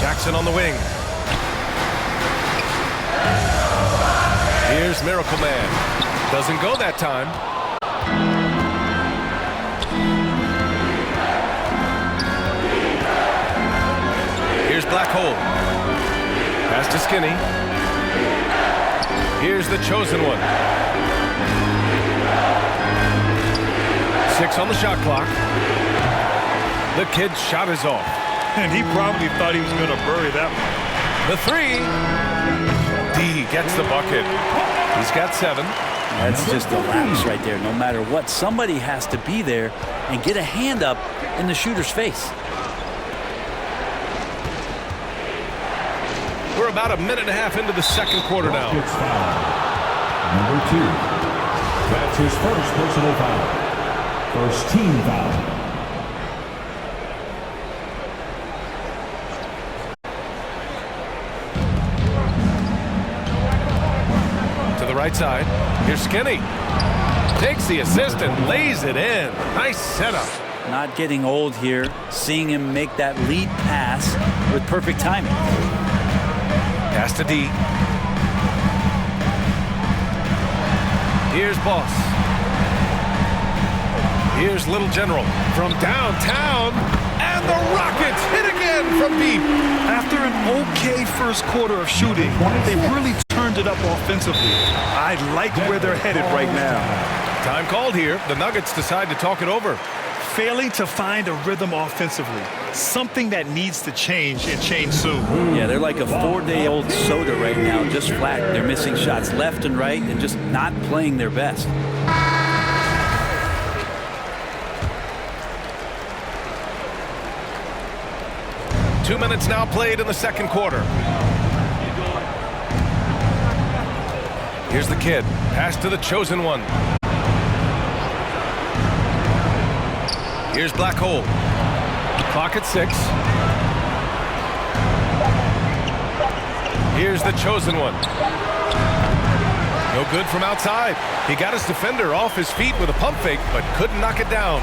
Jackson on the wing. Here's Miracle Man. Doesn't go that time. Here's Black Hole. Pass to Skinny. Here's the chosen one. 6 on the shot clock. The kid's shot is off. And he probably thought he was going to bury that one. The 3. D gets the bucket. He's got 7. That's just a lapse right there. No matter what, somebody has to be there and get a hand up in the shooter's face. We're about a minute and a half into the second quarter now. Number 2. That's his first personal foul. First team foul. To the right side. Here's Skinny. Takes the assist and lays it in. Nice setup. Not getting old here. Seeing him make that lead pass with perfect timing. Pass to D. Here's Boss. Here's Little General from downtown. And the Rockets hit again from deep. After an okay first quarter of shooting, they've really turned it up offensively. I like where they're headed right now. Time called here. The Nuggets decide to talk it over. Failing to find a rhythm offensively. Something that needs to change and change soon. Yeah, they're like a 4-day-old soda right now, just flat. They're missing shots left and right and just not playing their best. Two minutes now played in the second quarter. Here's the kid. Pass to the chosen one. Here's Black Hole. Clock at 6. Here's the chosen one. No good from outside. He got his defender off his feet with a pump fake, but couldn't knock it down.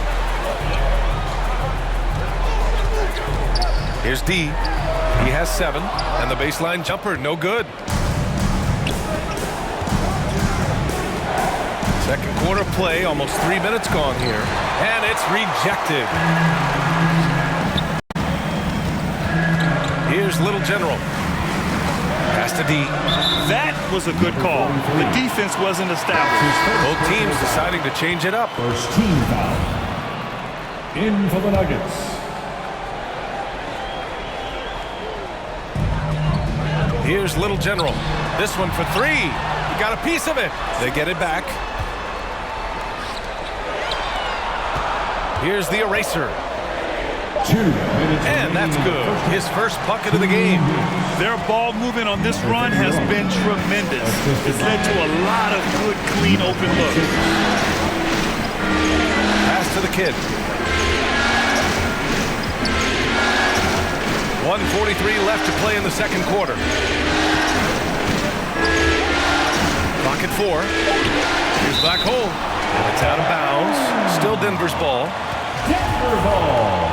Here's D. He has 7, and the baseline jumper, no good. Second quarter play, almost 3 minutes gone here, and it's rejected. Here's Little General. Pass to D. That was a good call. The defense wasn't established. Both teams deciding to change it up. First team foul. In for the Nuggets. Here's Little General. This one for 3. He got a piece of it. They get it back. Here's the eraser. 2 minutes. And that's good. His first bucket of the game. Their ball movement on this run has been tremendous. It's led to a lot of good, clean, open looks. Pass to the kid. 1:43 left to play in the second quarter. Clock at 4. Here's Black Hole. And it's out of bounds. Still Denver's ball. Denver ball.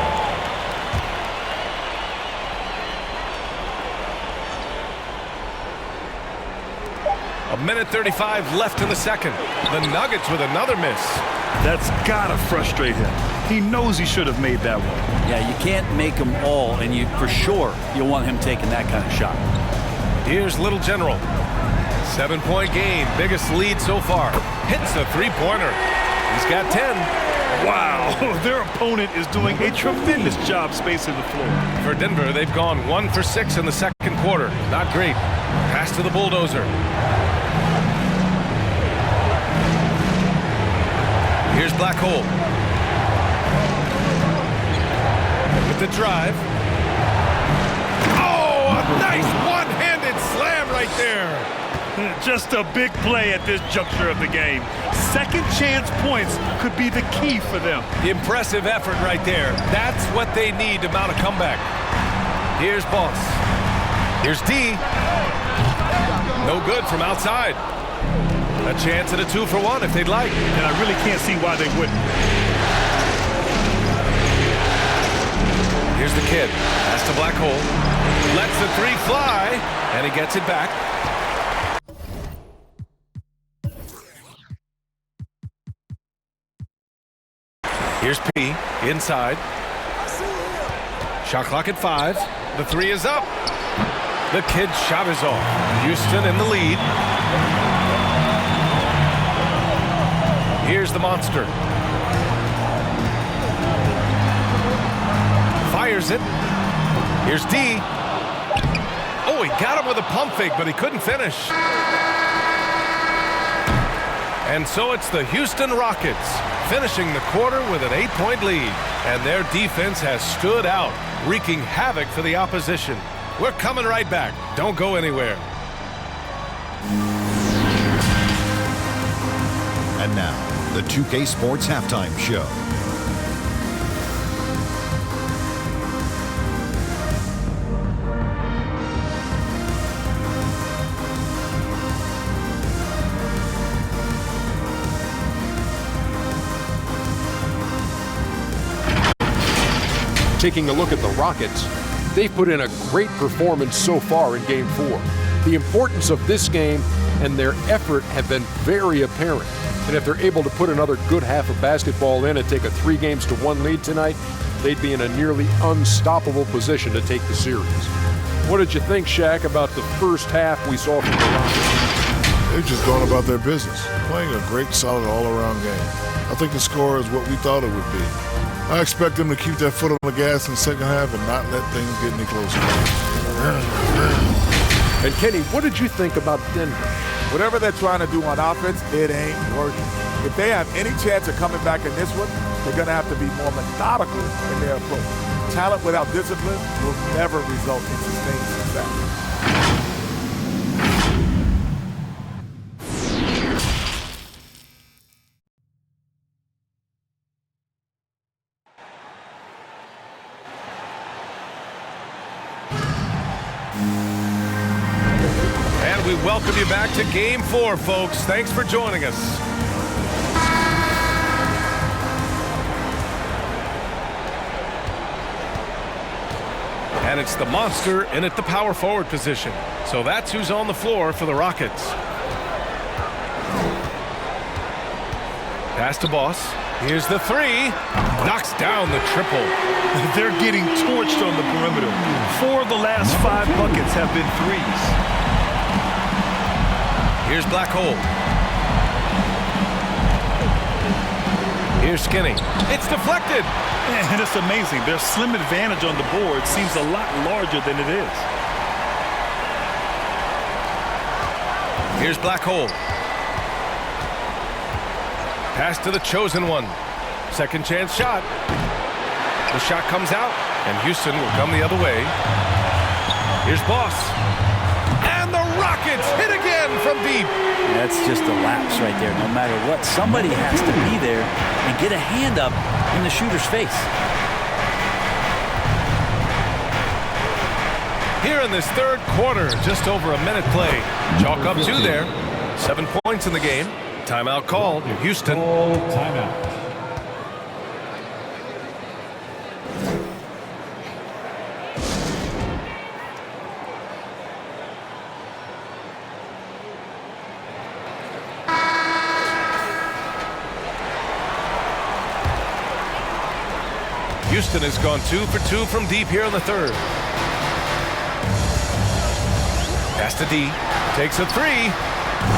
A minute 35 left in the second. The Nuggets with another miss. That's gotta frustrate him. He knows he should have made that one. Yeah, you can't make them all, and you for sure you'll want him taking that kind of shot. Here's Little General. 7-point game, biggest lead so far. Hits a three-pointer. He's got 10. Wow, their opponent is doing a tremendous job spacing the floor. For Denver, they've gone 1 for 6 in the second quarter. Not great. Pass to the bulldozer. Here's Black Hole. With the drive. Oh, a nice one-handed slam right there. Just a big play at this juncture of the game. Second chance points could be the key for them. Impressive effort right there. That's what they need to mount a comeback. Here's Boss. Here's D. No good from outside. A chance at a 2-for-1 if they'd like. And I really can't see why they wouldn't. Here's the kid. Pass to Black Hole. Lets the 3 fly, and he gets it back. Here's P. Inside. Shot clock at 5. The 3 is up. The kid's shot is off. Houston in the lead. Here's the monster. Fires it. Here's D. Oh, he got him with a pump fake, but he couldn't finish. And so it's the Houston Rockets finishing the quarter with an 8-point lead. And their defense has stood out, wreaking havoc for the opposition. We're coming right back. Don't go anywhere. And now, the 2K Sports Halftime Show. Taking a look at the Rockets, they've put in a great performance so far in Game 4. The importance of this game and their effort have been very apparent. And if they're able to put another good half of basketball in and take a 3-1 lead tonight, they'd be in a nearly unstoppable position to take the series. What did you think, Shaq, about the first half we saw from the Rockets? They've just gone about their business, playing a great, solid, all-around game. I think the score is what we thought it would be. I expect them to keep their foot on the gas in the second half and not let things get any closer. And Kenny, what did you think about Denver? Whatever they're trying to do on offense, it ain't working. If they have any chance of coming back in this one, they're going to have to be more methodical in their approach. Talent without discipline will never result in sustained success. We welcome you back to Game 4, folks. Thanks for joining us. And it's the monster in at the power forward position. So that's who's on the floor for the Rockets. Pass to Boss. Here's the three. Knocks down the triple. They're getting torched on the perimeter. 4 of the last 5 buckets have been threes. Here's Black Hole. Here's Skinny. It's deflected. And it's amazing. Their slim advantage on the board seems a lot larger than it is. Here's Black Hole. Pass to the chosen one. Second chance shot. The shot comes out, and Houston will come the other way. Here's Boss. And the Rockets hit again from deep. That's just a lapse right there. No matter what, somebody has to be there and get a hand up in the shooter's face. Here in this third quarter, just over a minute play. Chalk up 2 there. 7 points in the game. Timeout called. Houston. Timeout. Houston has gone 2 for 2 from deep here in the third. Pass to D. Takes a 3.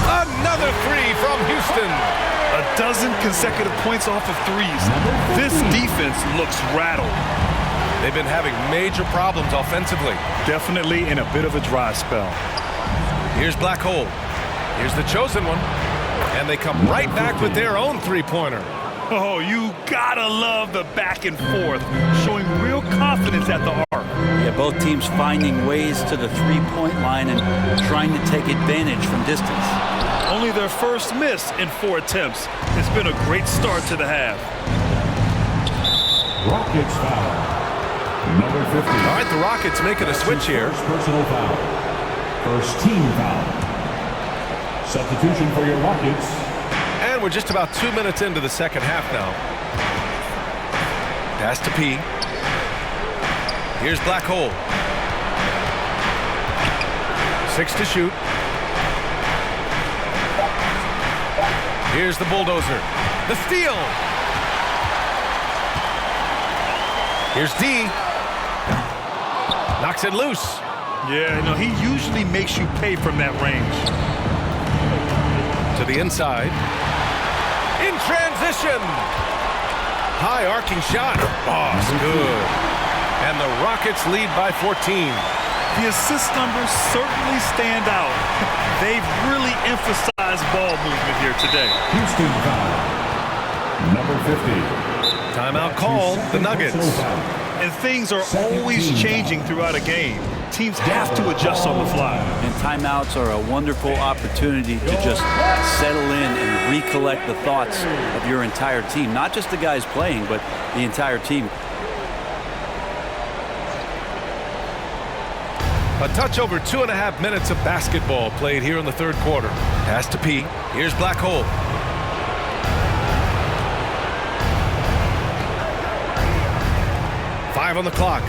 Another 3 from Houston. A dozen consecutive points off of threes. This defense looks rattled. They've been having major problems offensively. Definitely in a bit of a dry spell. Here's Black Hole. Here's the chosen one. And they come right back with their own three-pointer. Oh, you gotta love the back and forth, showing real confidence at the arc. Yeah, both teams finding ways to the three-point line and trying to take advantage from distance. Only their first miss in 4 attempts. It's been a great start to the half. Rockets foul. Number 50. All right, the Rockets making a switch here. First personal foul. First team foul. Substitution for your Rockets. And we're just about 2 minutes into the second half now. Pass to P. Here's Black Hole. 6 to shoot. Here's the bulldozer. The steal. Here's D. Knocks it loose. Yeah, you know, he usually makes you pay from that range. To the inside. In transition. High arcing shot. Boss, good. And the Rockets lead by 14. The assist numbers certainly stand out. They've really emphasized ball movement here today. Houston foul. Number 50. Timeout called. The Nuggets. And things are always changing throughout a game. teams have to adjust on the fly. And timeouts are a wonderful opportunity to just settle in and recollect the thoughts of your entire team. Not just the guys playing, but the entire team. A touch over 2.5 minutes of basketball played here in the third quarter. Pass to P. Here's Black Hole. Five on the clock.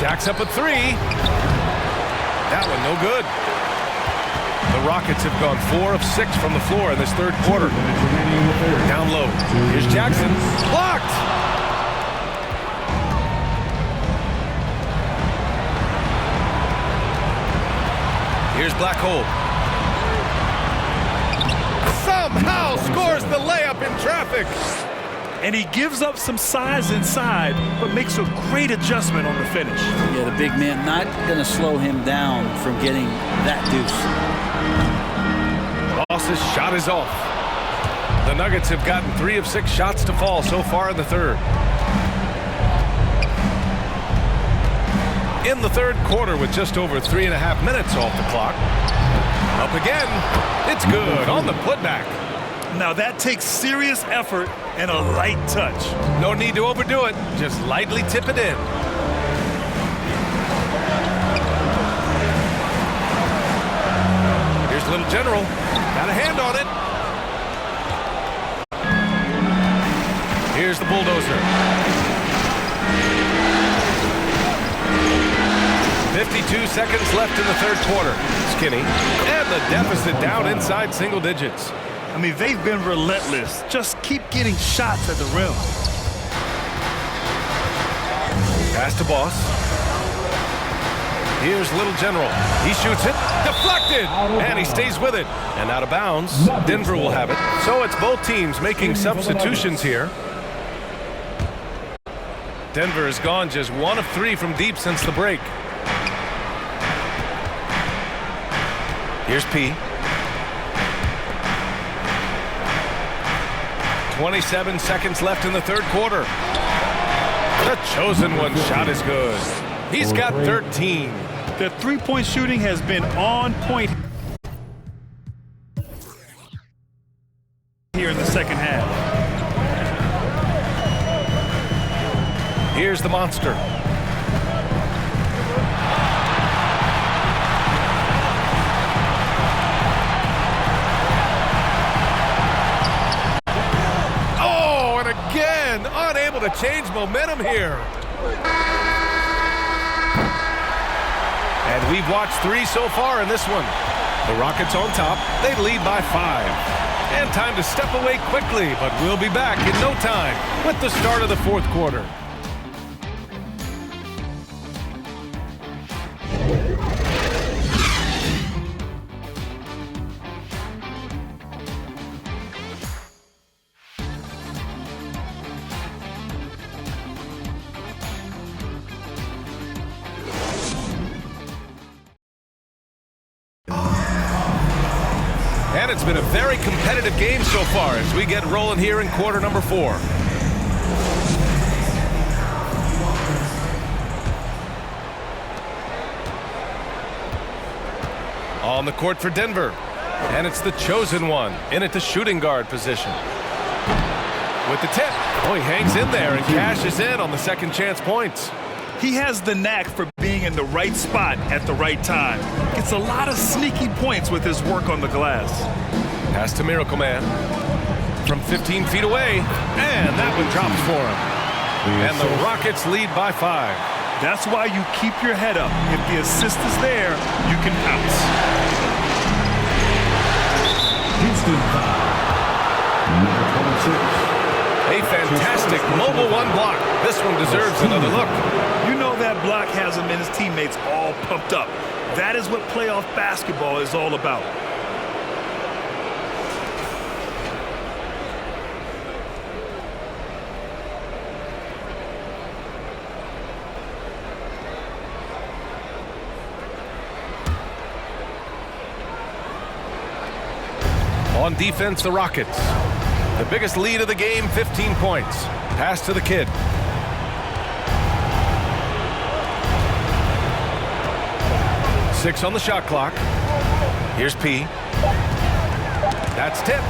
Jack's up at 3. That one no good. The Rockets have gone 4 of 6 from the floor in this third quarter. Down low. Here's Jackson. Blocked! Here's Black Hole. Somehow scores the layup in traffic. And he gives up some size inside, but makes a great adjustment on the finish. Yeah, the big man not going to slow him down from getting that deuce. Boss's shot is off. The Nuggets have gotten 3 of 6 shots to fall so far in the third. In the third quarter with just over 3.5 minutes off the clock. Up again. It's good on the putback. Now that takes serious effort and a light touch. No need to overdo it. Just lightly tip it in. Here's Little General. Got a hand on it. Here's the bulldozer. 52 seconds left in the third quarter. Skinny. And the deficit down inside single digits. I mean, they've been relentless. Just keep getting shots at the rim. Pass to Boss. Here's Little General. He shoots it. Deflected. And he stays with it. And out of bounds. Denver will have it. So it's both teams making substitutions here. Denver has gone just 1 of 3 from deep since the break. Here's P. 27 seconds left in the third quarter. The chosen one shot is good. He's got 13. The three-point shooting has been on point here in the second half. Here's the monster. Again, unable to change momentum here. And we've watched 3 so far in this one. The Rockets on top. They lead by 5. And time to step away quickly, but we'll be back in no time with the start of the fourth quarter. And it's been a very competitive game so far as we get rolling here in quarter number 4. On the court for Denver. And it's the chosen one in at the shooting guard position. With the tip. Oh, he hangs in there and cashes in on the second chance points. He has the knack for being in the right spot at the right time. Gets a lot of sneaky points with his work on the glass. Pass to Miracle Man. From 15 feet away. And that one drops for him. And the Rockets lead by 5. That's why you keep your head up. If the assist is there, you can pounce. Houston foul. Number 26. A fantastic mobile one block. This one deserves another look. You know that block has him and his teammates all pumped up. That is what playoff basketball is all about. On defense, the Rockets. The biggest lead of the game, 15 points. Pass to the kid. 6 on the shot clock. Here's P. That's tipped.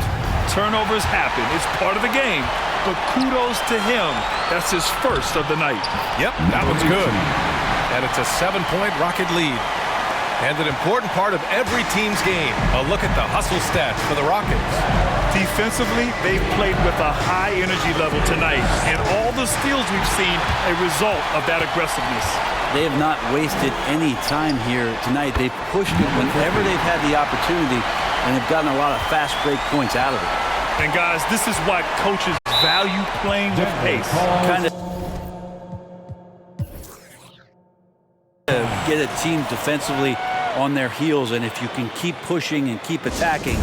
Turnovers happen. It's part of the game. But kudos to him. That's his first of the night. Yep, that one's good. And it's a 7-point Rocket lead. And an important part of every team's game. A look at the hustle stats for the Rockets. Defensively, they've played with a high energy level tonight. And all the steals we've seen, a result of that aggressiveness. They have not wasted any time here tonight. They've pushed it whenever they've had the opportunity, and they've gotten a lot of fast break points out of it. And guys, this is why coaches value playing with pace. Kind of get a team defensively on their heels, and if you can keep pushing and keep attacking,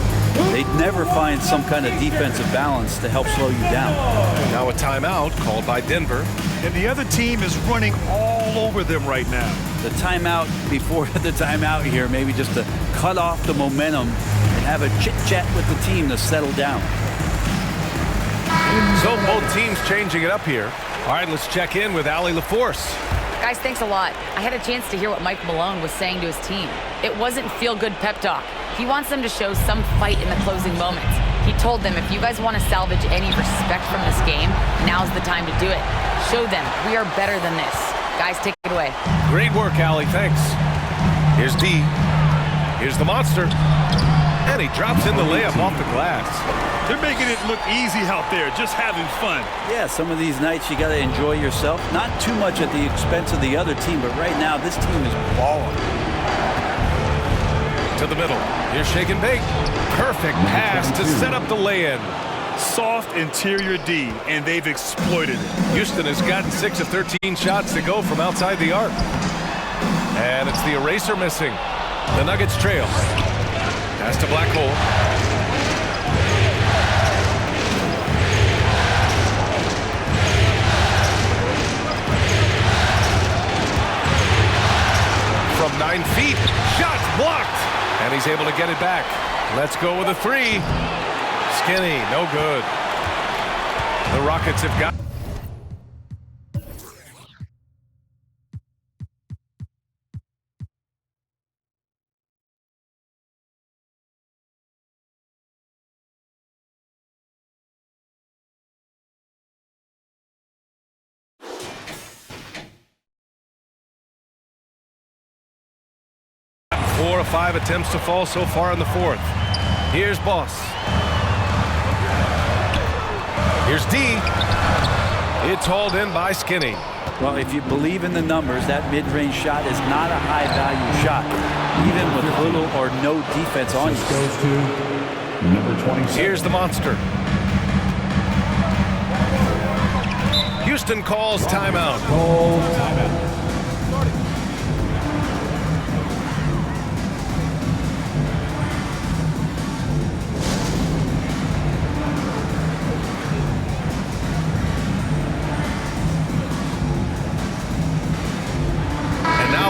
they'd never find some kind of defensive balance to help slow you down. Now a timeout called by Denver. And the other team is running all over them right now. The timeout before the timeout here, maybe just to cut off the momentum and have a chit-chat with the team to settle down. So both teams changing it up here. All right, let's check in with Allie LaForce. Guys, thanks a lot. I had a chance to hear what Mike Malone was saying to his team. It wasn't feel-good pep talk. He wants them to show some fight in the closing moments. He told them, if you guys want to salvage any respect from this game, now's the time to do it. Show them we are better than this. Guys, take it away. Great work, Allie. Thanks. Here's D. Here's the monster. And he drops in the layup off the glass. They're making it look easy out there, just having fun. Yeah, some of these nights you got to enjoy yourself. Not too much at the expense of the other team, but right now this team is balling. To the middle. Here's Shake and Bake. Perfect pass to set up the lay-in. Soft interior D, and they've exploited it. Houston has gotten 6 of 13 shots to go from outside the arc. And it's the eraser missing. The Nuggets trail. Pass to Black Hole. From 9 feet, shots blocked, and he's able to get it back. Let's go with a 3. Skinny, no good. The Rockets have got. Four or 5 attempts to fall so far in the fourth. Here's Boss. Here's D. It's hauled in by Skinny. Well, if you believe in the numbers, that mid-range shot is not a high-value shot, even with little or no defense on you. Goes to number 27. Here's the monster. Houston calls timeout.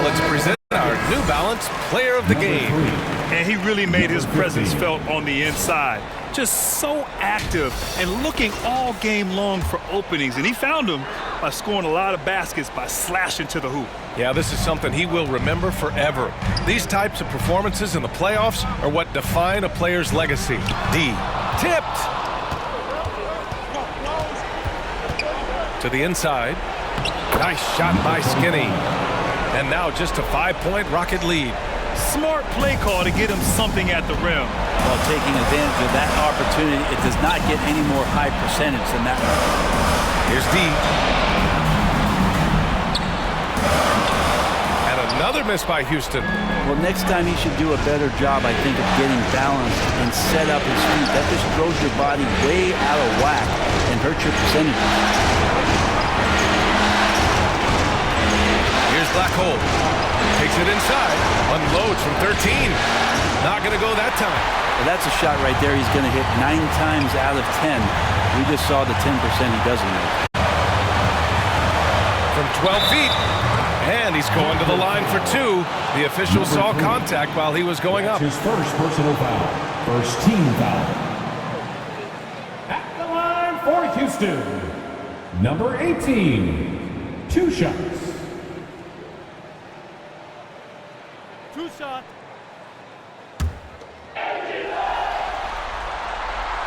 Let's present our New Balance Player of the Game. And he really made his presence felt on the inside. Just so active and looking all game long for openings. And he found them by scoring a lot of baskets by slashing to the hoop. Yeah, this is something he will remember forever. These types of performances in the playoffs are what define a player's legacy. D. Tipped. To the inside. Nice shot by Skinny. And now just a 5-point Rocket lead. Smart play call to get him something at the rim. While taking advantage of that opportunity, it does not get any more high percentage than that one. Here's D. And another miss by Houston. Well, next time he should do a better job, I think, of getting balanced and set up his feet. That just throws your body way out of whack and hurts your percentage. Black Hole takes it inside, unloads from 13. Not going to go that time. Well, that's a shot right there. He's going to hit 9 times out of 10. We just saw the 10% he doesn't make. From 12 feet, and he's going to the line for 2. The official saw contact while he was going up. His first personal foul. First team foul. At the line for Houston, number 18. 2 shots. shot.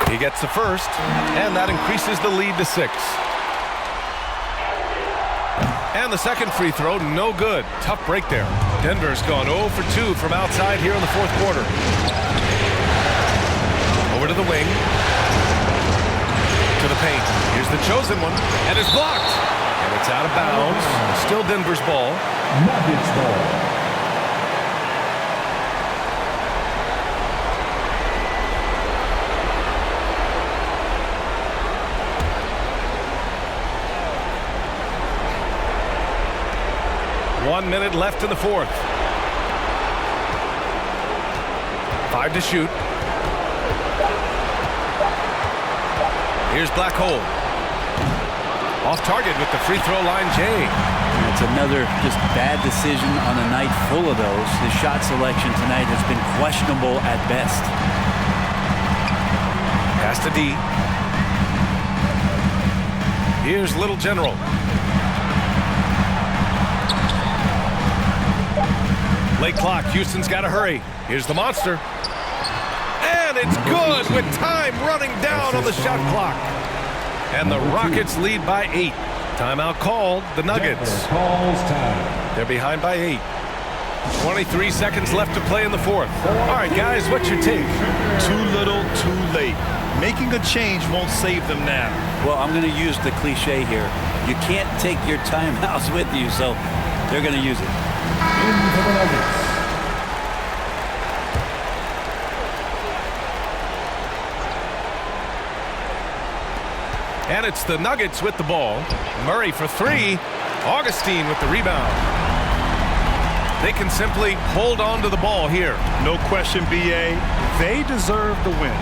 He gets the first, and that increases the lead to 6. And the second free throw, no good. Tough break there. Denver's gone 0 for 2 from outside here in the fourth quarter. Over to the wing. To the paint. Here's the chosen one, and it's blocked. And it's out of bounds. Still Denver's ball. Nuggets ball. 1 minute left in the fourth. 5 to shoot. Here's Black Hole. Off target with the free throw line, Jay. It's another just bad decision on a night full of those. The shot selection tonight has been questionable at best. Pass to D. Here's Little General. Late clock. Houston's got to hurry. Here's the monster. And it's good with time running down on the shot clock. And the Rockets lead by 8. Timeout called. The Nuggets. They're behind by 8. 23 seconds left to play in the fourth. All right, guys, what's your take? Too little, too late. Making a change won't save them now. Well, I'm going to use the cliche here. You can't take your timeouts with you, so they're going to use it. Into the Nuggets. And it's the Nuggets with the ball. Murray for 3. Augustine with the rebound. They can simply hold on to the ball here. No question, BA. They deserve the win.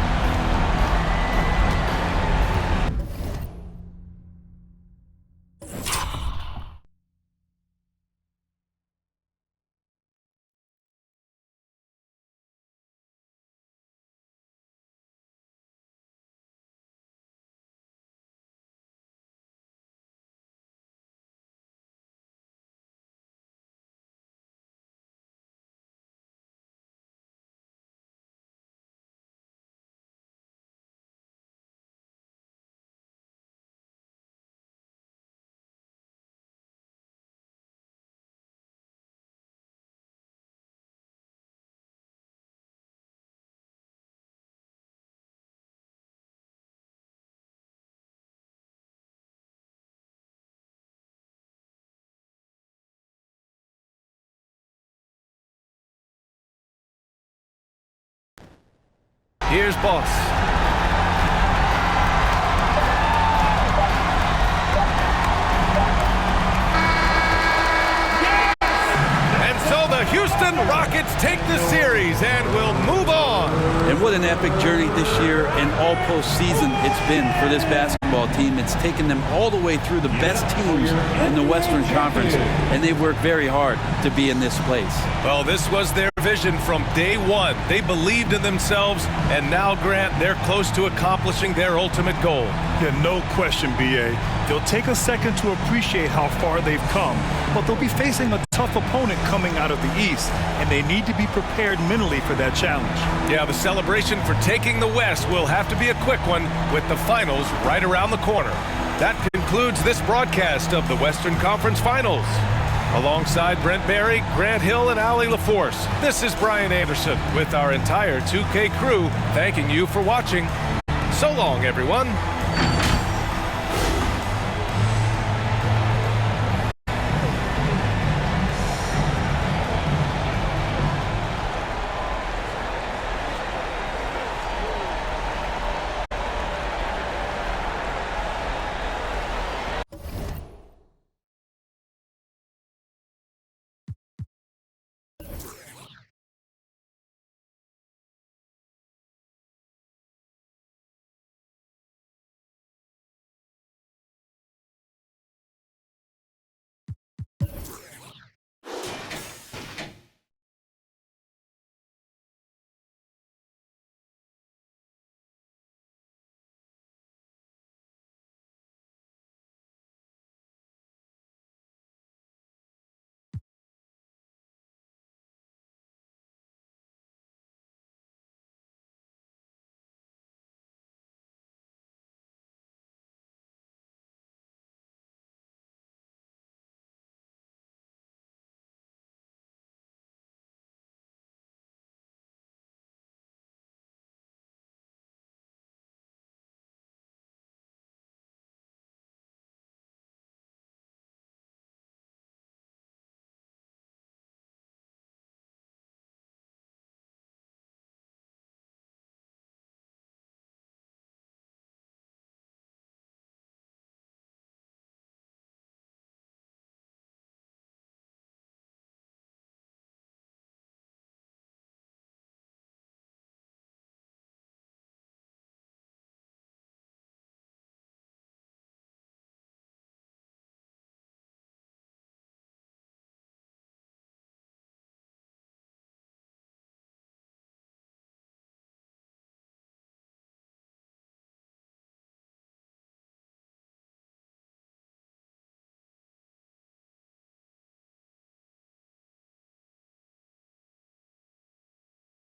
Here's Boss. And so the Houston Rockets take the series and will move on. And what an epic journey this year and all postseason it's been for this basketball team. It's taken them all the way through the best teams in the Western Conference, and they've worked very hard to be in this place. Well, this was their vision from day one. They believed in themselves, and now, Grant, they're close to accomplishing their ultimate goal. Yeah, no question, BA. They'll take a second to appreciate how far they've come, but they'll be facing a tough opponent coming out of the East, and they need to be prepared mentally for that challenge. Yeah, the celebration for taking the West will have to be a quick one with the finals right around the corner. That concludes this broadcast of the Western Conference Finals. Alongside Brent Barry, Grant Hill, and Allie LaForce, this is Brian Anderson with our entire 2K crew thanking you for watching. So long, everyone.